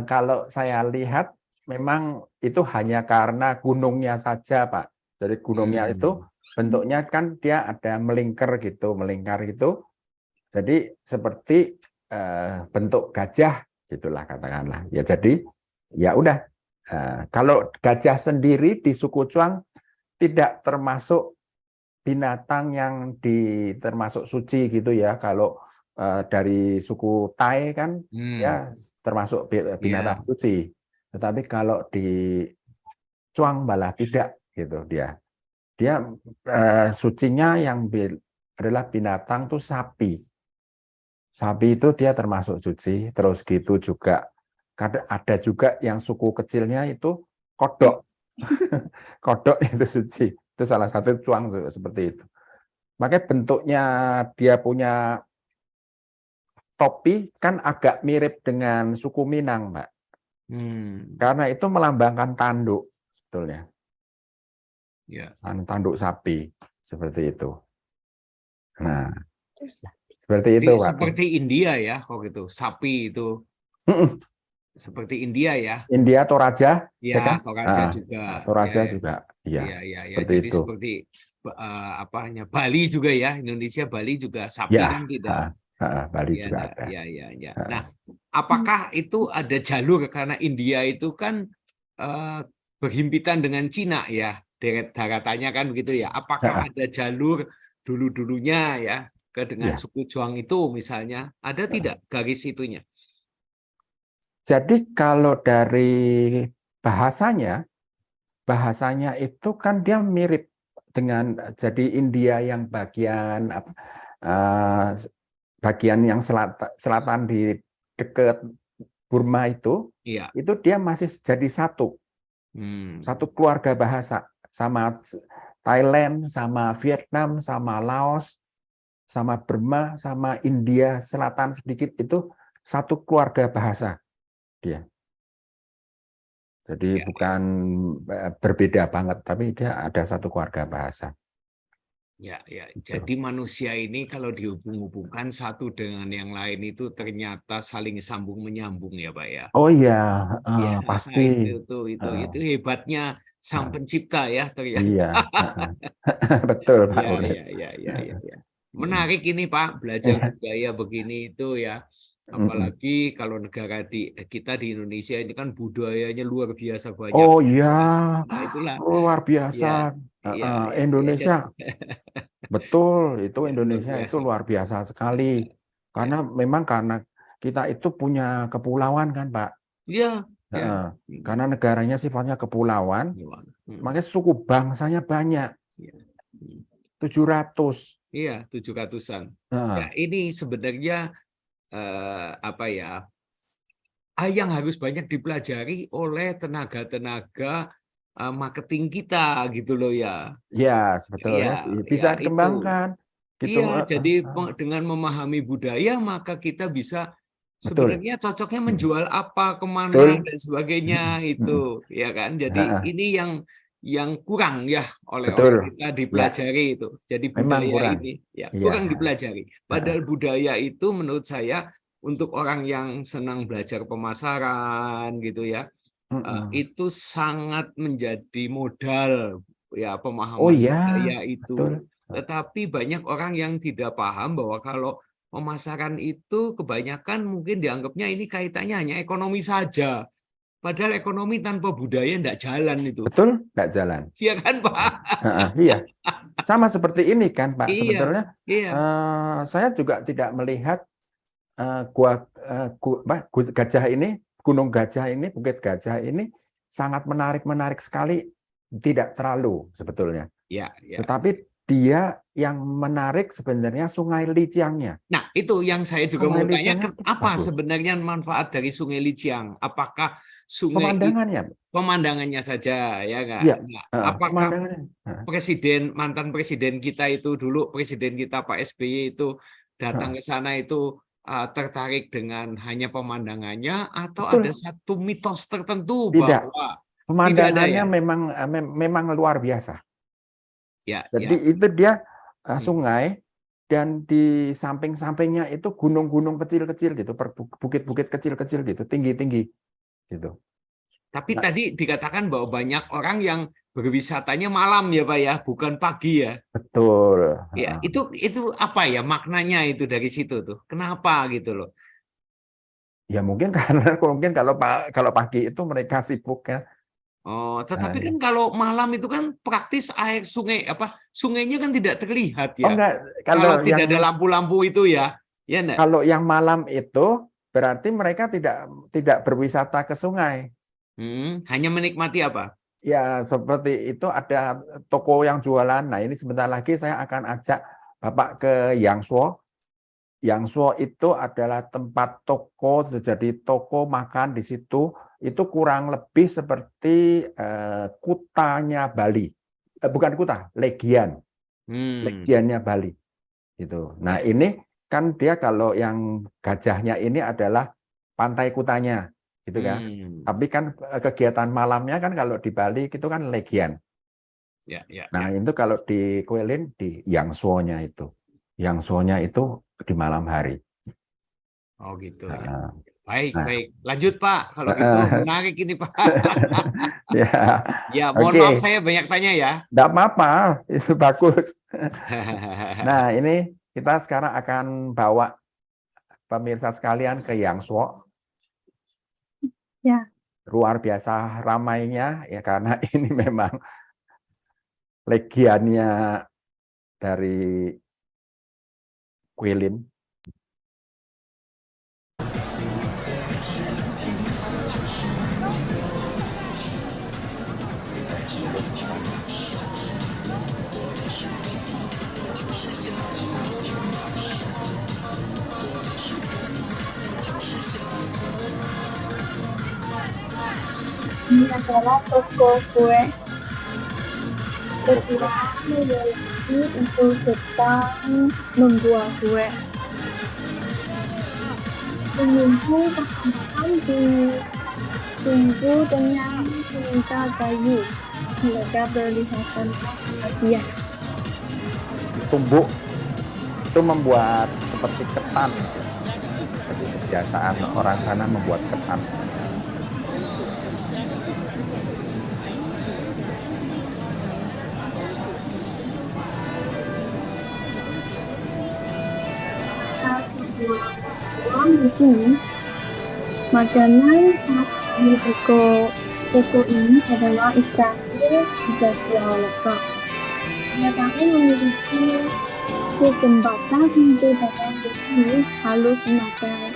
kalau saya lihat memang itu hanya karena gunungnya saja, Pak. Jadi gunungnya itu bentuknya kan dia ada melingkar gitu. Jadi seperti bentuk gajah gitulah katakanlah. Ya jadi ya udah. Kalau gajah sendiri di suku Chuang tidak termasuk binatang yang termasuk suci gitu ya. Kalau dari suku Tai kan ya termasuk binatang suci. Tetapi kalau di Chuang malah tidak gitu dia. Dia sucinya yang adalah binatang tuh sapi. Sapi itu dia termasuk suci. Terus gitu juga ada juga yang suku kecilnya itu kodok. Kodok itu suci. Itu salah satu Chuang seperti itu. Makanya bentuknya dia punya topi kan agak mirip dengan suku Minang, Mbak. Karena itu melambangkan tanduk sebetulnya. Ya. Tanduk sapi seperti itu. Nah, seperti itu, Pak. Seperti India ya, kok gitu. Sapi itu. Seperti India ya. India Toraja, ya kan? Toraja juga. Toraja juga, iya. Seperti Jadi itu. seperti Bali juga ya, Indonesia Bali juga sapi kan tidak. Bali juga ada. Ya. Nah, apakah itu ada jalur karena India itu kan berhimpitan dengan Cina ya, daratannya kan begitu ya. Apakah ada jalur dulu-dulunya ya dengan suku Chuang itu misalnya, ada tidak garis itunya? Jadi kalau dari bahasanya itu kan dia mirip dengan jadi India yang bagian bagian yang selatan di dekat Burma itu dia masih jadi satu keluarga bahasa, sama Thailand, sama Vietnam, sama Laos, sama Burma, sama India Selatan sedikit itu satu keluarga bahasa dia. Jadi bukan berbeda banget, tapi dia ada satu keluarga bahasa. Ya. Jadi manusia ini kalau dihubung-hubungkan satu dengan yang lain itu ternyata saling sambung menyambung ya, Pak ya. Oh iya, pasti. Itu hebatnya Sang Pencipta ya ternyata. Iya, betul Pak Urip. Ya. Menarik ini Pak, belajar budaya begini itu ya. Apalagi kalau negara kita di Indonesia ini kan budayanya luar biasa banyak. Oh iya, nah, itulah luar biasa. Indonesia, betul itu Indonesia itu luar biasa sekali. Karena memang karena kita itu punya kepulauan kan Pak. Iya. Karena negaranya sifatnya kepulauan, makanya suku bangsanya banyak. 700. Iya, 700-an. Nah, Ya, ini sebenarnya yang harus banyak dipelajari oleh tenaga-tenaga marketing kita gitu loh ya. ya Iya, sebetulnya ya bisa itu. dikembangkan gitu. Iya, jadi dengan memahami budaya maka kita bisa Betul. sebenarnya cocoknya Mm, menjual apa, kemana betul. dan sebagainya Mm, mm, itu, ya kan? Jadi Heeh, ini yang kurang ya oleh betul. kita Ya, dipelajari itu. Jadi memang budaya kurang. ini ya Iya. kurang dipelajari. Heeh. Padahal budaya itu menurut saya untuk orang yang senang belajar pemasaran gitu ya, Mm-mm. itu sangat menjadi modal ya Oh pemahaman iya, budaya betul. itu. Tetapi banyak orang yang tidak paham bahwa kalau pemasaran itu kebanyakan mungkin dianggapnya ini kaitannya hanya ekonomi saja. Padahal ekonomi tanpa budaya tidak jalan itu. Betul, nggak jalan. Iya kan, Pak? Heeh, iya, sama seperti ini kan, Pak. Iya, Sebetulnya iya. saya juga tidak melihat gua, gajah ini, Gunung Gajah ini, Bukit Gajah ini sangat menarik sekali, tidak terlalu sebetulnya. Ya, ya. Tetapi dia yang menarik sebenarnya Sungai Lijiangnya. Nah, itu yang saya juga Sungai mau tanya, Lijiangnya apa bagus. sebenarnya manfaat dari Sungai Lijiang? Apakah sungai Pemandangannya, pemandangannya saja, ya kan? iya, Nah, apakah pemandangannya. mantan presiden kita itu dulu, presiden kita Pak SBY itu datang ke sana itu tertarik dengan hanya pemandangannya atau ada Betul, satu mitos tertentu tidak. bahwa tidak ada Pemandangannya ya? memang luar biasa. Ya, Jadi ya. itu dia Hmm. sungai dan di samping-sampingnya itu gunung-gunung kecil-kecil gitu, bukit-bukit kecil-kecil gitu, tinggi-tinggi gitu. Tapi Nah, tadi dikatakan bahwa banyak orang yang berwisatanya malam ya Pak ya, bukan pagi ya. betul. Ya, itu apa ya maknanya itu dari situ tuh? Kenapa gitu loh? Ya mungkin karena kalau pagi itu mereka sibuk ya. Oh, Nah, tetapi kan kalau malam itu kan praktis air sungainya kan tidak terlihat oh ya. enggak, Kalau tidak ada lampu-lampu itu ya, ya enggak? kalau yang malam itu berarti mereka tidak berwisata ke sungai. Hanya menikmati apa? Ya, seperti itu ada toko yang jualan. Nah, ini sebentar lagi saya akan ajak Bapak ke Yangshuo. Yangshuo itu adalah tempat toko, jadi toko makan di situ. Itu kurang lebih seperti kutanya Bali. Bukan kuta, Legian. Legiannya Bali. Gitu. Nah, ini kan dia kalau yang gajahnya ini adalah pantai kutanya. Gitu kan. Tapi kan kegiatan malamnya kan kalau di Bali itu kan Legian. Ya, ya, Nah, ya. itu kalau di Guilin di Yangshuo-nya itu. Yangshuo-nya itu di malam hari. Oh gitu ya. Nah, Baik. Lanjut Pak, kalau gitu menarik ini Pak. ya, Ya, mohon oke. maaf saya banyak tanya ya. Enggak apa-apa, itu bagus. Nah, ini kita sekarang akan bawa pemirsa sekalian ke Yangshuo. Ya. Luar biasa ramainya ya karena ini memang legiannya dari Guilin. Ini adalah toko kue. Ketika memiliki untuk sedang membuat kue. Pengunjung kebanyakan ditunggu dengan meminta kayu. Mereka berlihasan bahagia. Tumbuk itu membuat seperti ketan. Jadi kebiasaan orang sana membuat ketan. Uang di sini, makanan khas di toko ini adalah ikan sebagai lokal. Ia kami memiliki kesempatan untuk datang ke sini halus makan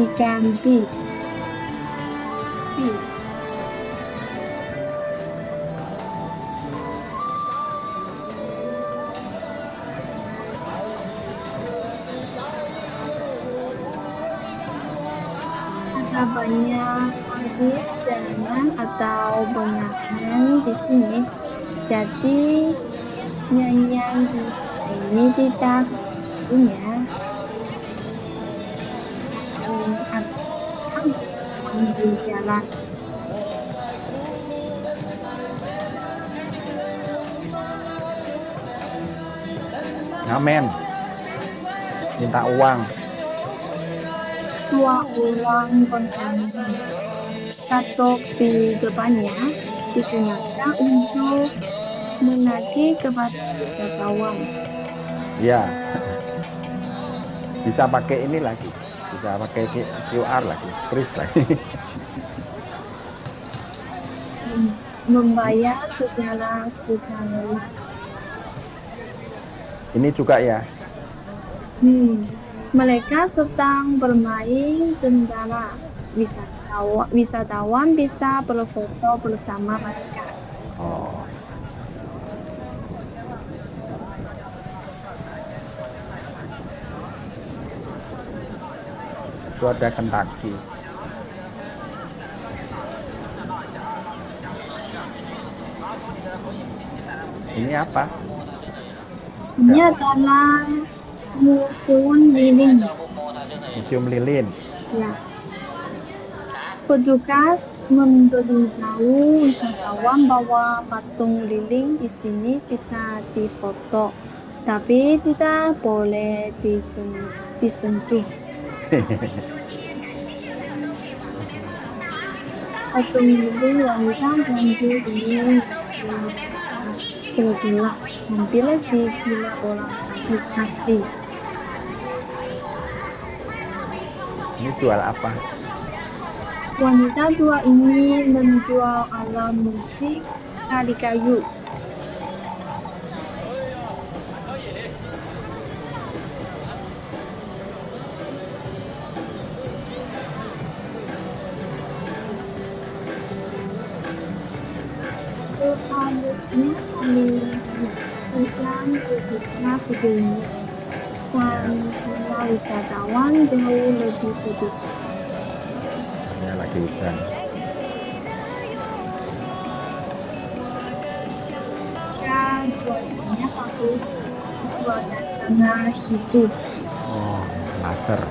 ikan bi. Ada banyak artis jalanan atau penyanyi di sini. Jadi nyanyian di ini tidak punya. Atau di jalan. Ngamen. Minta uang. Dua orang penyanyi. Satu di depannya digunakan untuk menagih kepada wisatawan. Ya. Bisa pakai ini lagi. Bisa pakai QR lagi, kris lagi. Membayar secara sukarela. Ini juga ya. Mereka sedang bermain kendara. Wisatawan bisa berfoto bersama mereka. Oh. Itu ada Kentucky. Ini apa? Ini adalah museum lilin. Museum lilin. Ya. Petugas memberitahu wisatawan bahwa patung lilin di sini bisa difoto, tapi tidak boleh disentuh. Patung lilin wanita cantik ini bergelak, hampir digila orang asli. Ini jual apa? Wanita tua ini menjual alat musik tali kayu. Harusnya kali hujan ketika videonya dan jumlah wisatawan jauh lebih sedikit. Ya, lagi hujan. Ya, buatannya bagus. Itu ada sana hidup. Oh, laser.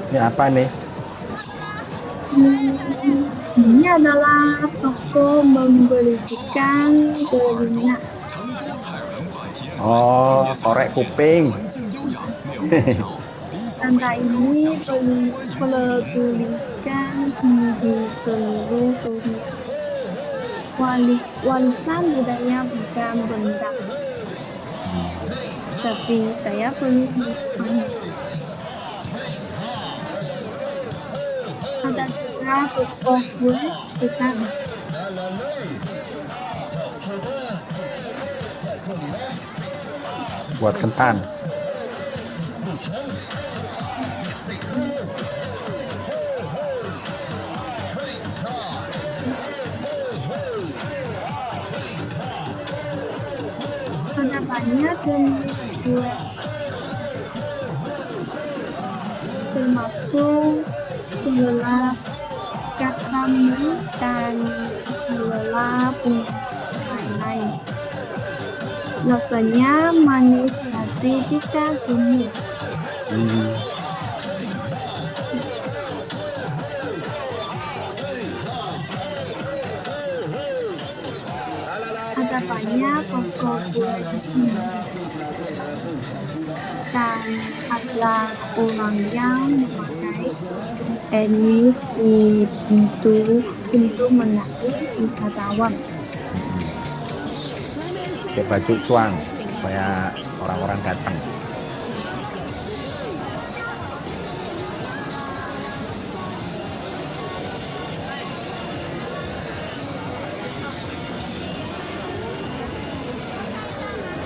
Ini apa nih? Ini adalah toko membersihkan telinga. Oh, korek kuping. Tanda ini bertuliskan di seluruh dunia. Warisan budaya bukan benda. Tapi saya perlu mengetahui. Ada juga toko kue dekat. Buat ketan. Ada banyak jenis kue, termasuk selera kacang dan selera lain-lain. Rasanya manis tapi tidak gemuk. Ada banyak toko kue di sini. Dan ada orang yang memakai etnis di pintu untuk menarik wisatawan. Pakai baju cuang supaya orang-orang datang.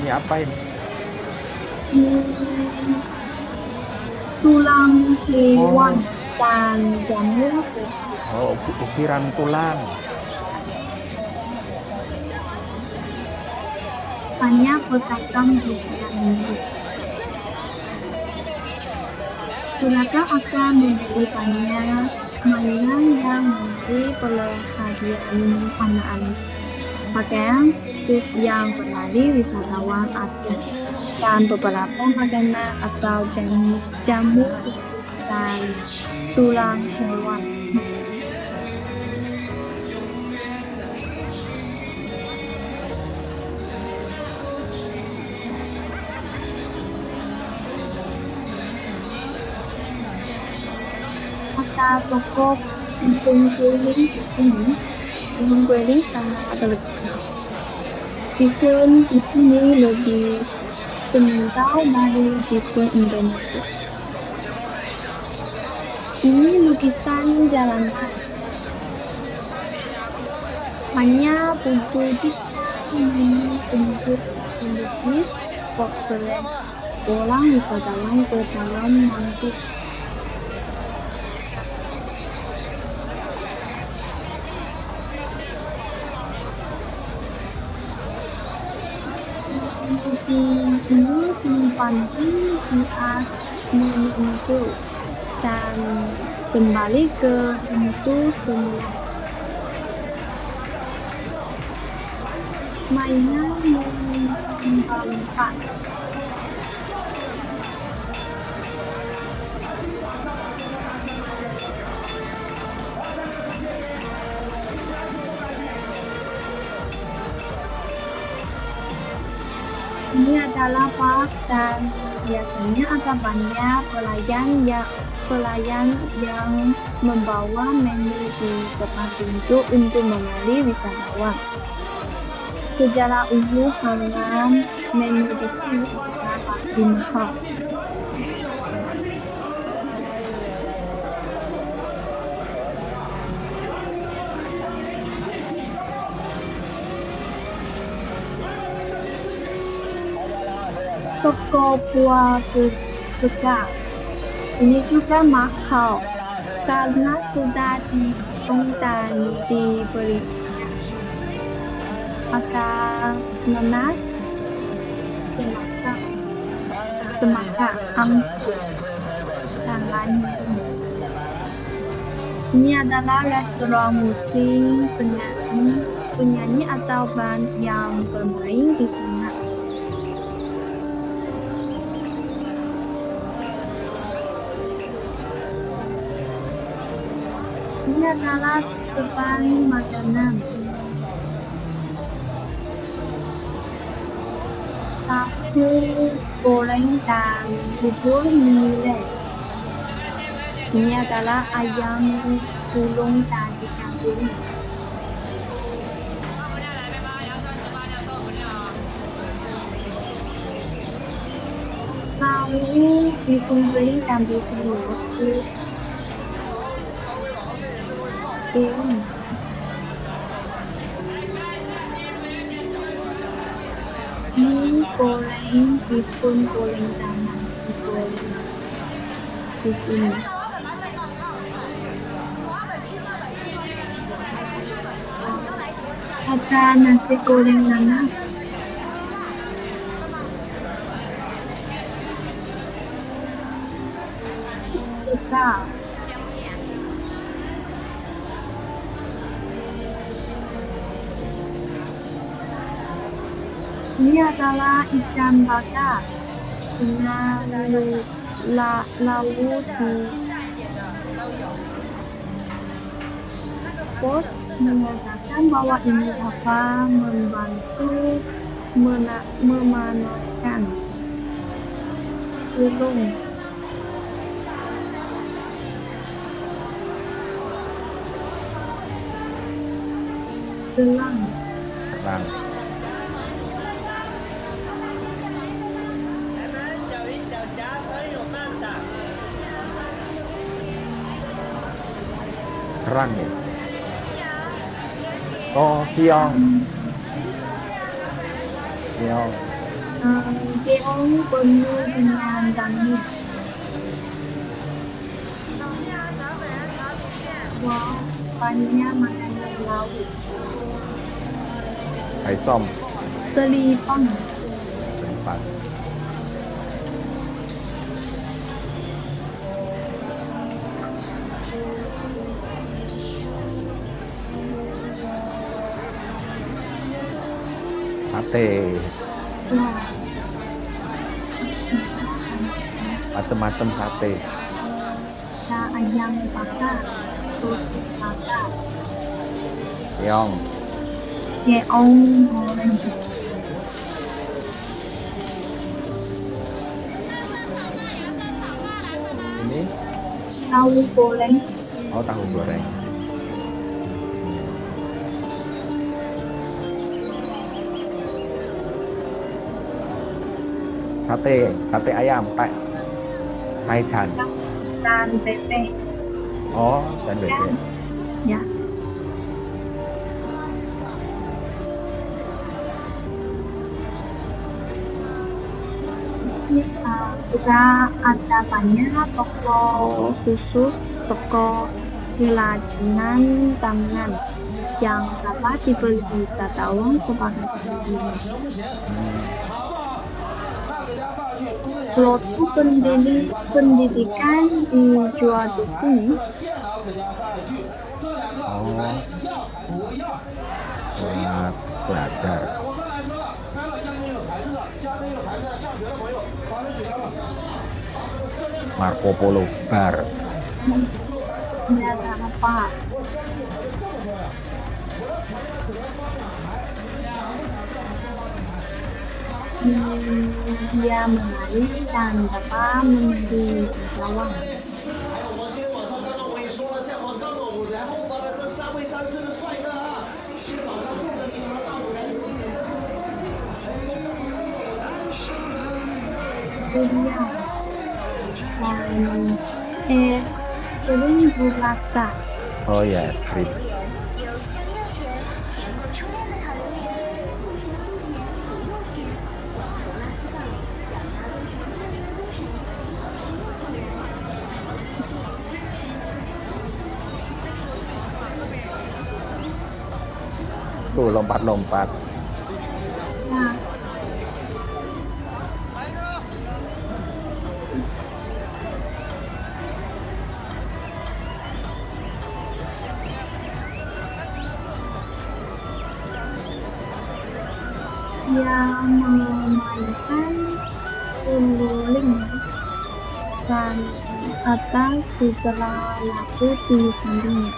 Ini apa ini? Hmm, tulang hewan dan jamur Oh, ukiran tulang. banyak pedagang di jalan ini. Pedagang akan membeli banyak mainan yang memberi perhatian anak-anak. Pakaian sus yang berlari wisatawan ada dan beberapa makanan atau jamu dan tulang hewan. Ada toko Bihun Guling di sini. Bihun Guling sangat lega. Bihun di sini lebih kental dari bihun Indonesia. Ini lukisan jalanan. Hanya butuh 3 menit untuk melukis potret orang wisatawan ke dalam mangkuk. Ini dibanting di asli itu dan kembali ke bentuk semula. Mainan membangkang. Ini adalah park dan biasanya ada banyak pelayan yang membawa menu di depan pintu untuk melayani wisatawan. Secara umum harga menu di sini sudah pasti mahal. Toko buah segar ini juga mahal karena sudah dihitung dan diberi. Ada nanas, semangka, anggur, dan lainnya. Ini adalah restoran musik penyanyi atau band yang bermain di sana. Ini adalah depan makanan. Tahu goreng dan bubur millet. Ini adalah ayam gulung dan ikan gulung. Tahu bihun guling dan bihun nasi. Mie goreng, bihun goreng dan nasi goreng di sini. Ada nasi goreng nanas. Sedap. Ini adalah ikan bakar dengan lauk di pos mengatakan bahwa ini dapat membantu memanaskan tulung. Gelang. Kerang ya? Oh, kiong. Kiong. Keong penuh dengan langit. Wow, banyak makanan laut. Hai som, Teripang. tempat. Sate, Wah, macam-macam sate. ada ayam bakar, toasted bakar, Keong, keong goreng, ini tahu goreng, tahu goreng. Sate ayam, taichan. dan bebek. Oh, dan bebek. Ya. Di sini juga ada banyak toko khusus, toko kerajinan tangan yang dapat dibeli wisatawan sebagai souvenir. Produk pendidikan dijual di sini. Oh, buat belajar. Marco Polo Bar. Ini ada apa? Dia menarik dan dapat menjadi wisatawan. Dia dan es krim rasa. Oh ya, es krim. Tuh lompat-lompat. Ya. Dia memainkan seruling dan atas beberapa lagu di sampingnya.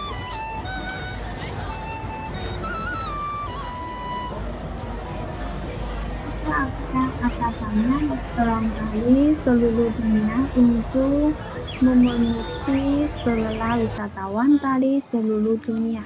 Ada banyak restoran dari seluruh dunia untuk memenuhi selera wisatawan dari seluruh dunia.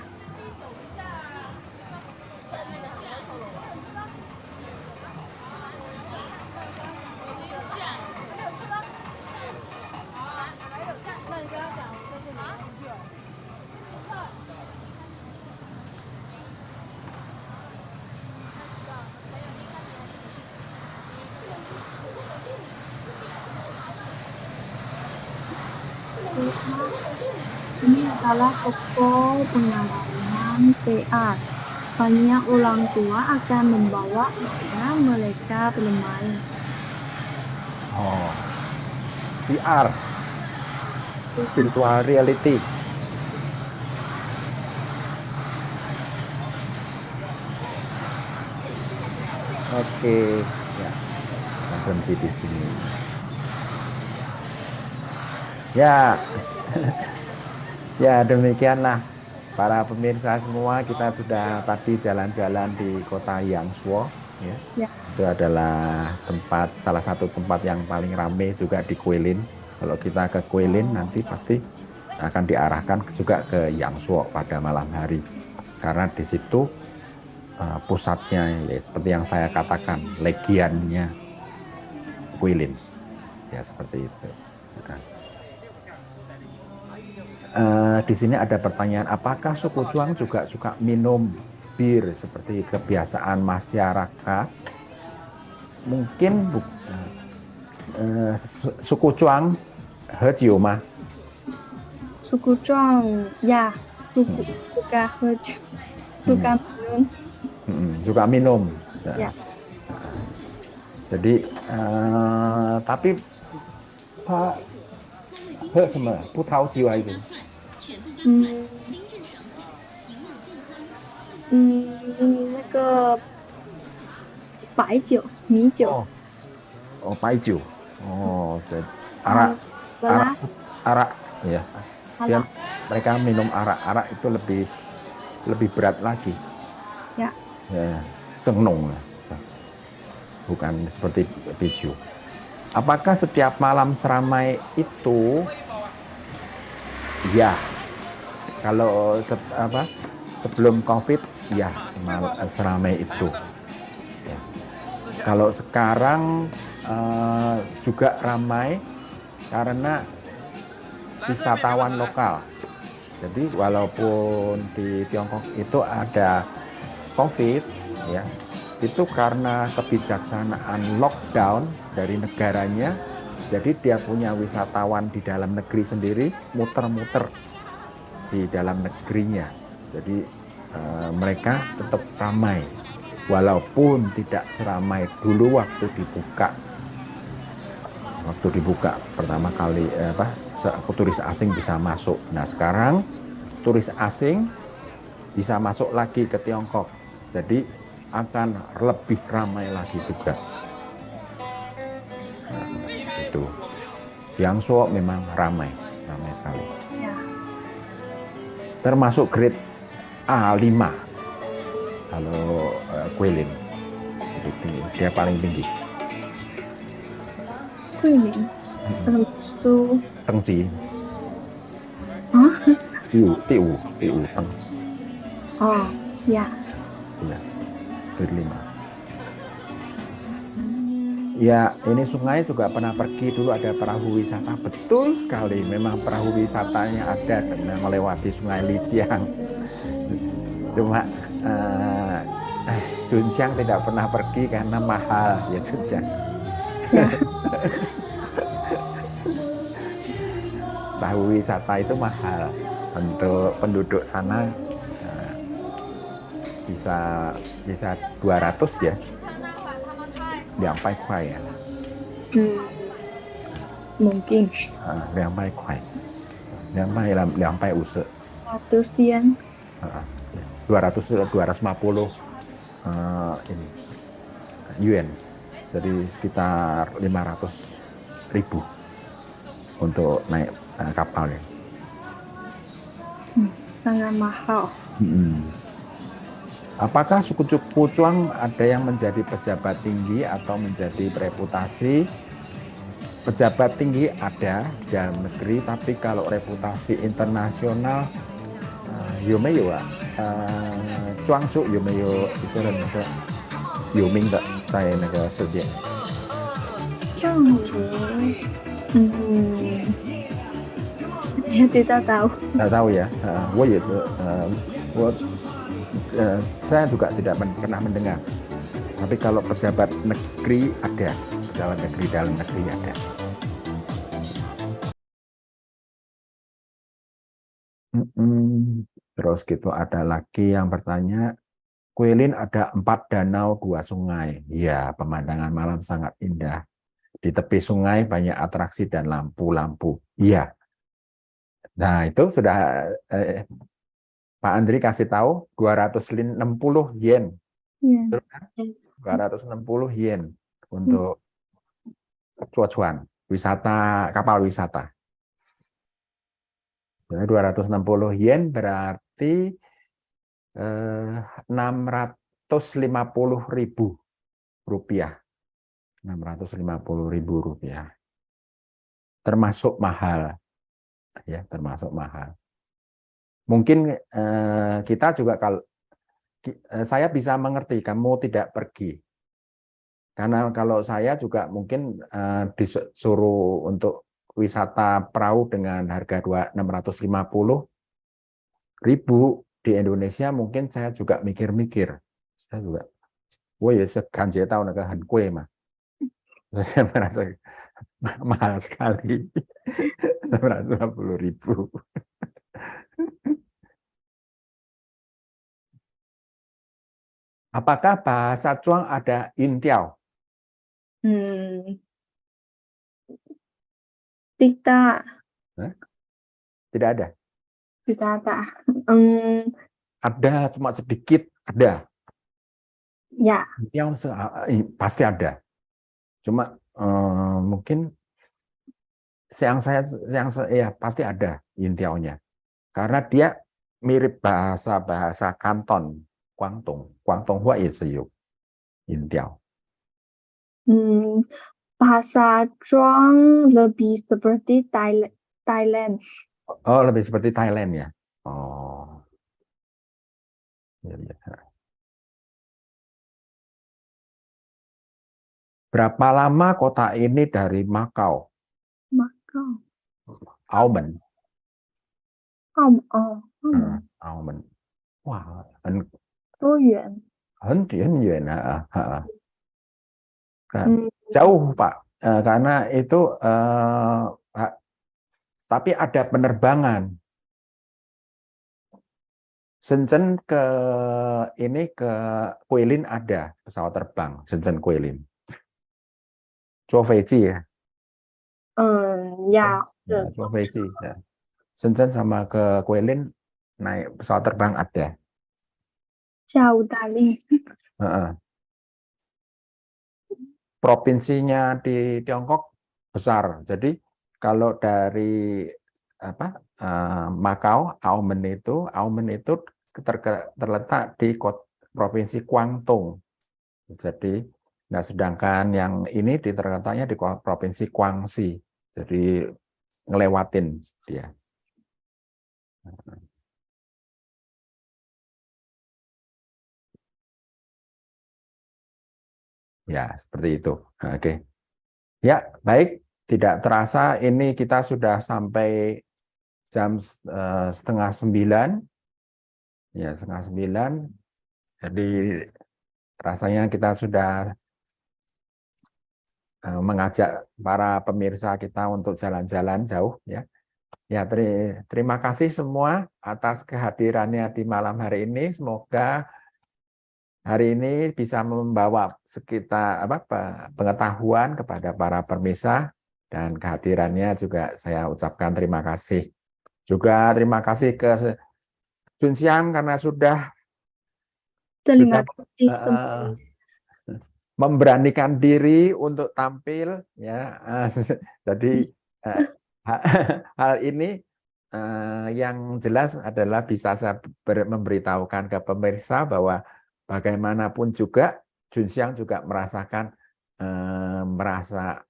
Ini adalah toko pengalaman PR. Banyak orang tua akan membawa anak mereka bermain. Oh, VR, virtual reality. Oke, ya, kita berhenti di sini. Ya, ya demikianlah para pemirsa semua, kita sudah tadi jalan-jalan di kota Yangshuo. Ya. Ya. Itu adalah salah satu tempat yang paling ramai juga di Guilin. Kalau kita ke Guilin nanti pasti akan diarahkan juga ke Yangshuo pada malam hari, karena di situ pusatnya, ya, seperti yang saya katakan, legiannya Guilin, ya seperti itu. Nah, di sini ada pertanyaan, apakah suku Chuang juga suka minum bir seperti kebiasaan masyarakat? mungkin suku Chuang Hejiu mah. Suku Zhuang, ya, suka heju, suka minum. Suka minum. Ya. Jadi tapi Pak He semua, Putau Jiu还是那个白酒、米酒， Oh, Baijiu. Oh, jadi arak, belah, arak, ya. Dia, halal. mereka minum arak. Arak itu lebih berat lagi. Ya. Ya, tengnong. Bukan seperti biju. Apakah setiap malam seramai itu? Ya. Kalau sebelum COVID, ya seramai itu. Ya. Kalau sekarang juga ramai karena wisatawan lokal. Jadi walaupun di Tiongkok itu ada COVID, ya, itu karena kebijaksanaan lockdown dari negaranya, jadi dia punya wisatawan di dalam negeri sendiri, muter-muter di dalam negerinya. Jadi mereka tetap ramai, walaupun tidak seramai dulu waktu dibuka. Waktu dibuka pertama kali turis asing bisa masuk. Nah sekarang turis asing bisa masuk lagi ke Tiongkok. Jadi akan lebih ramai lagi juga. Nah, itu. Yangzhou memang ramai sekali. Ya. Termasuk grade A5 kalau Guilin. Dia paling tinggi. Guilin, termasuk Tengji. Hah? Tiu, Teng. Oh, ya. Ya, grade 5. Ya, ini sungai juga pernah pergi dulu ada perahu wisata. Betul sekali, memang perahu wisatanya ada dan melewati sungai Lijiang. Cuma Junxiang tidak pernah pergi karena mahal ya Junxiang. Ya. Perahu wisata itu mahal untuk penduduk sana bisa 200 ya. 200 块ya. Mungkin 200 块. 250. 100 yen. 250 ini yuan. Jadi sekitar 500.000 untuk naik kapalnya. Sangat mahal. Apakah suku Chuang ada yang menjadi pejabat tinggi atau menjadi reputasi? Pejabat tinggi ada di dalam negeri, tapi kalau reputasi internasional, 有没有啊？庄主有没有一个人那个有名的在那个世界？庄主，saya tidak tahu. Tidak tahu ya. Saya juga tidak pernah mendengar. Tapi kalau pejabat negeri ada, pejabat negeri dalam negeri ada. Terus gitu ada lagi yang bertanya, Guilin ada 4 danau 2 sungai. Ya, pemandangan malam sangat indah. Di tepi sungai banyak atraksi dan lampu-lampu. Iya. Nah, itu sudah Pak Andri kasih tahu 260 yen. Ya. 260 yen untuk cuacuan, wisata, kapal wisata. 260 yen berarti 650.000 rupiah. 650.000 rupiah. Termasuk mahal. Ya, termasuk mahal. Mungkin kita juga kalau saya bisa mengerti kamu tidak pergi. Karena kalau saya juga mungkin disuruh untuk wisata perahu dengan harga 650.000 di Indonesia, mungkin saya juga mikir-mikir. Saya juga, 我也是感觉到那个很贵嘛。Saya merasa mahal sekali. 150.000. Apakah bahasa Zhuang ada Yuntiao? Tidak, Tidak ada. tidak ada. Ada cuma sedikit, ada. Ya, Yuntiao pasti ada. Cuma mungkin ya pasti ada Yuntiao-nya. Karena dia mirip bahasa Kanton, Guangdong. Guangdonghua也是有 Yuntiao. bahasa Zhuang lebih seperti Thailand. Oh, lebih seperti Thailand ya. Oh. Ya, ya. Berapa lama kota ini dari Makau? Macau. Aumen. Aumen. Wah, 多远？很远jauh Pak. Karena itu tapi ada penerbangan. Shenzhen ke Guilin ada pesawat terbang Shenzhen Guilin. 坐飞机ya. 要 Ya, 坐飞机ya. Shenzhen sama ke Guilin naik pesawat terbang ada. 下午大利。 Provinsinya di Tiongkok besar. Jadi kalau dari Makau, Aumen itu terletak di provinsi Guangdong. Jadi, nah sedangkan yang ini terletaknya di provinsi Guangxi. Jadi ngelewatin dia. Ya, seperti itu. Oke. Ya, baik. Tidak terasa ini kita sudah sampai jam 8:30. Ya, 8:30. Jadi rasanya kita sudah mengajak para pemirsa kita untuk jalan-jalan jauh ya. Ya, terima kasih semua atas kehadirannya di malam hari ini. Semoga hari ini bisa membawa pengetahuan kepada para pemirsa, dan kehadirannya juga saya ucapkan terima kasih. Juga terima kasih ke Junxiang karena sudah memberanikan diri untuk tampil ya. Jadi hal ini yang jelas adalah bisa saya memberitahukan ke pemirsa bahwa bagaimanapun juga Junxiang juga merasa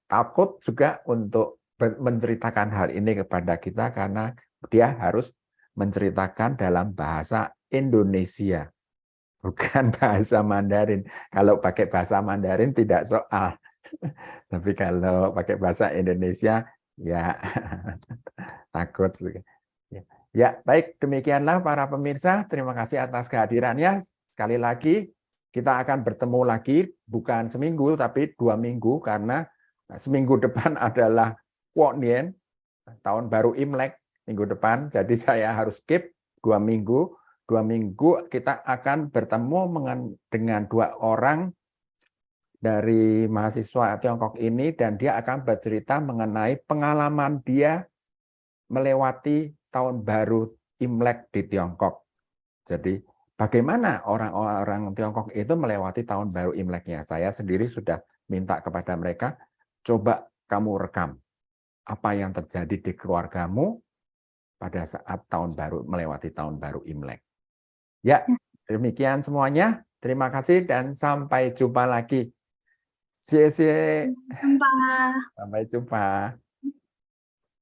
takut juga untuk menceritakan hal ini kepada kita, karena dia harus menceritakan dalam bahasa Indonesia, bukan bahasa Mandarin. Kalau pakai bahasa Mandarin tidak soal, tapi kalau pakai bahasa Indonesia ya takut. Ya, baik, demikianlah para pemirsa. Terima kasih atas kehadirannya. Sekali lagi, kita akan bertemu lagi bukan seminggu, tapi 2 minggu, karena seminggu depan adalah Kuoknien, tahun baru Imlek minggu depan. Jadi saya harus skip 2 minggu. 2 minggu kita akan bertemu dengan 2 orang dari mahasiswa Tiongkok ini, dan dia akan bercerita mengenai pengalaman dia melewati tahun baru Imlek di Tiongkok. Jadi bagaimana orang-orang Tiongkok itu melewati tahun baru Imleknya. Saya sendiri sudah minta kepada mereka, coba kamu rekam apa yang terjadi di keluargamu pada saat melewati tahun baru Imlek. Ya, demikian semuanya. Terima kasih dan sampai jumpa lagi. Sampai jumpa.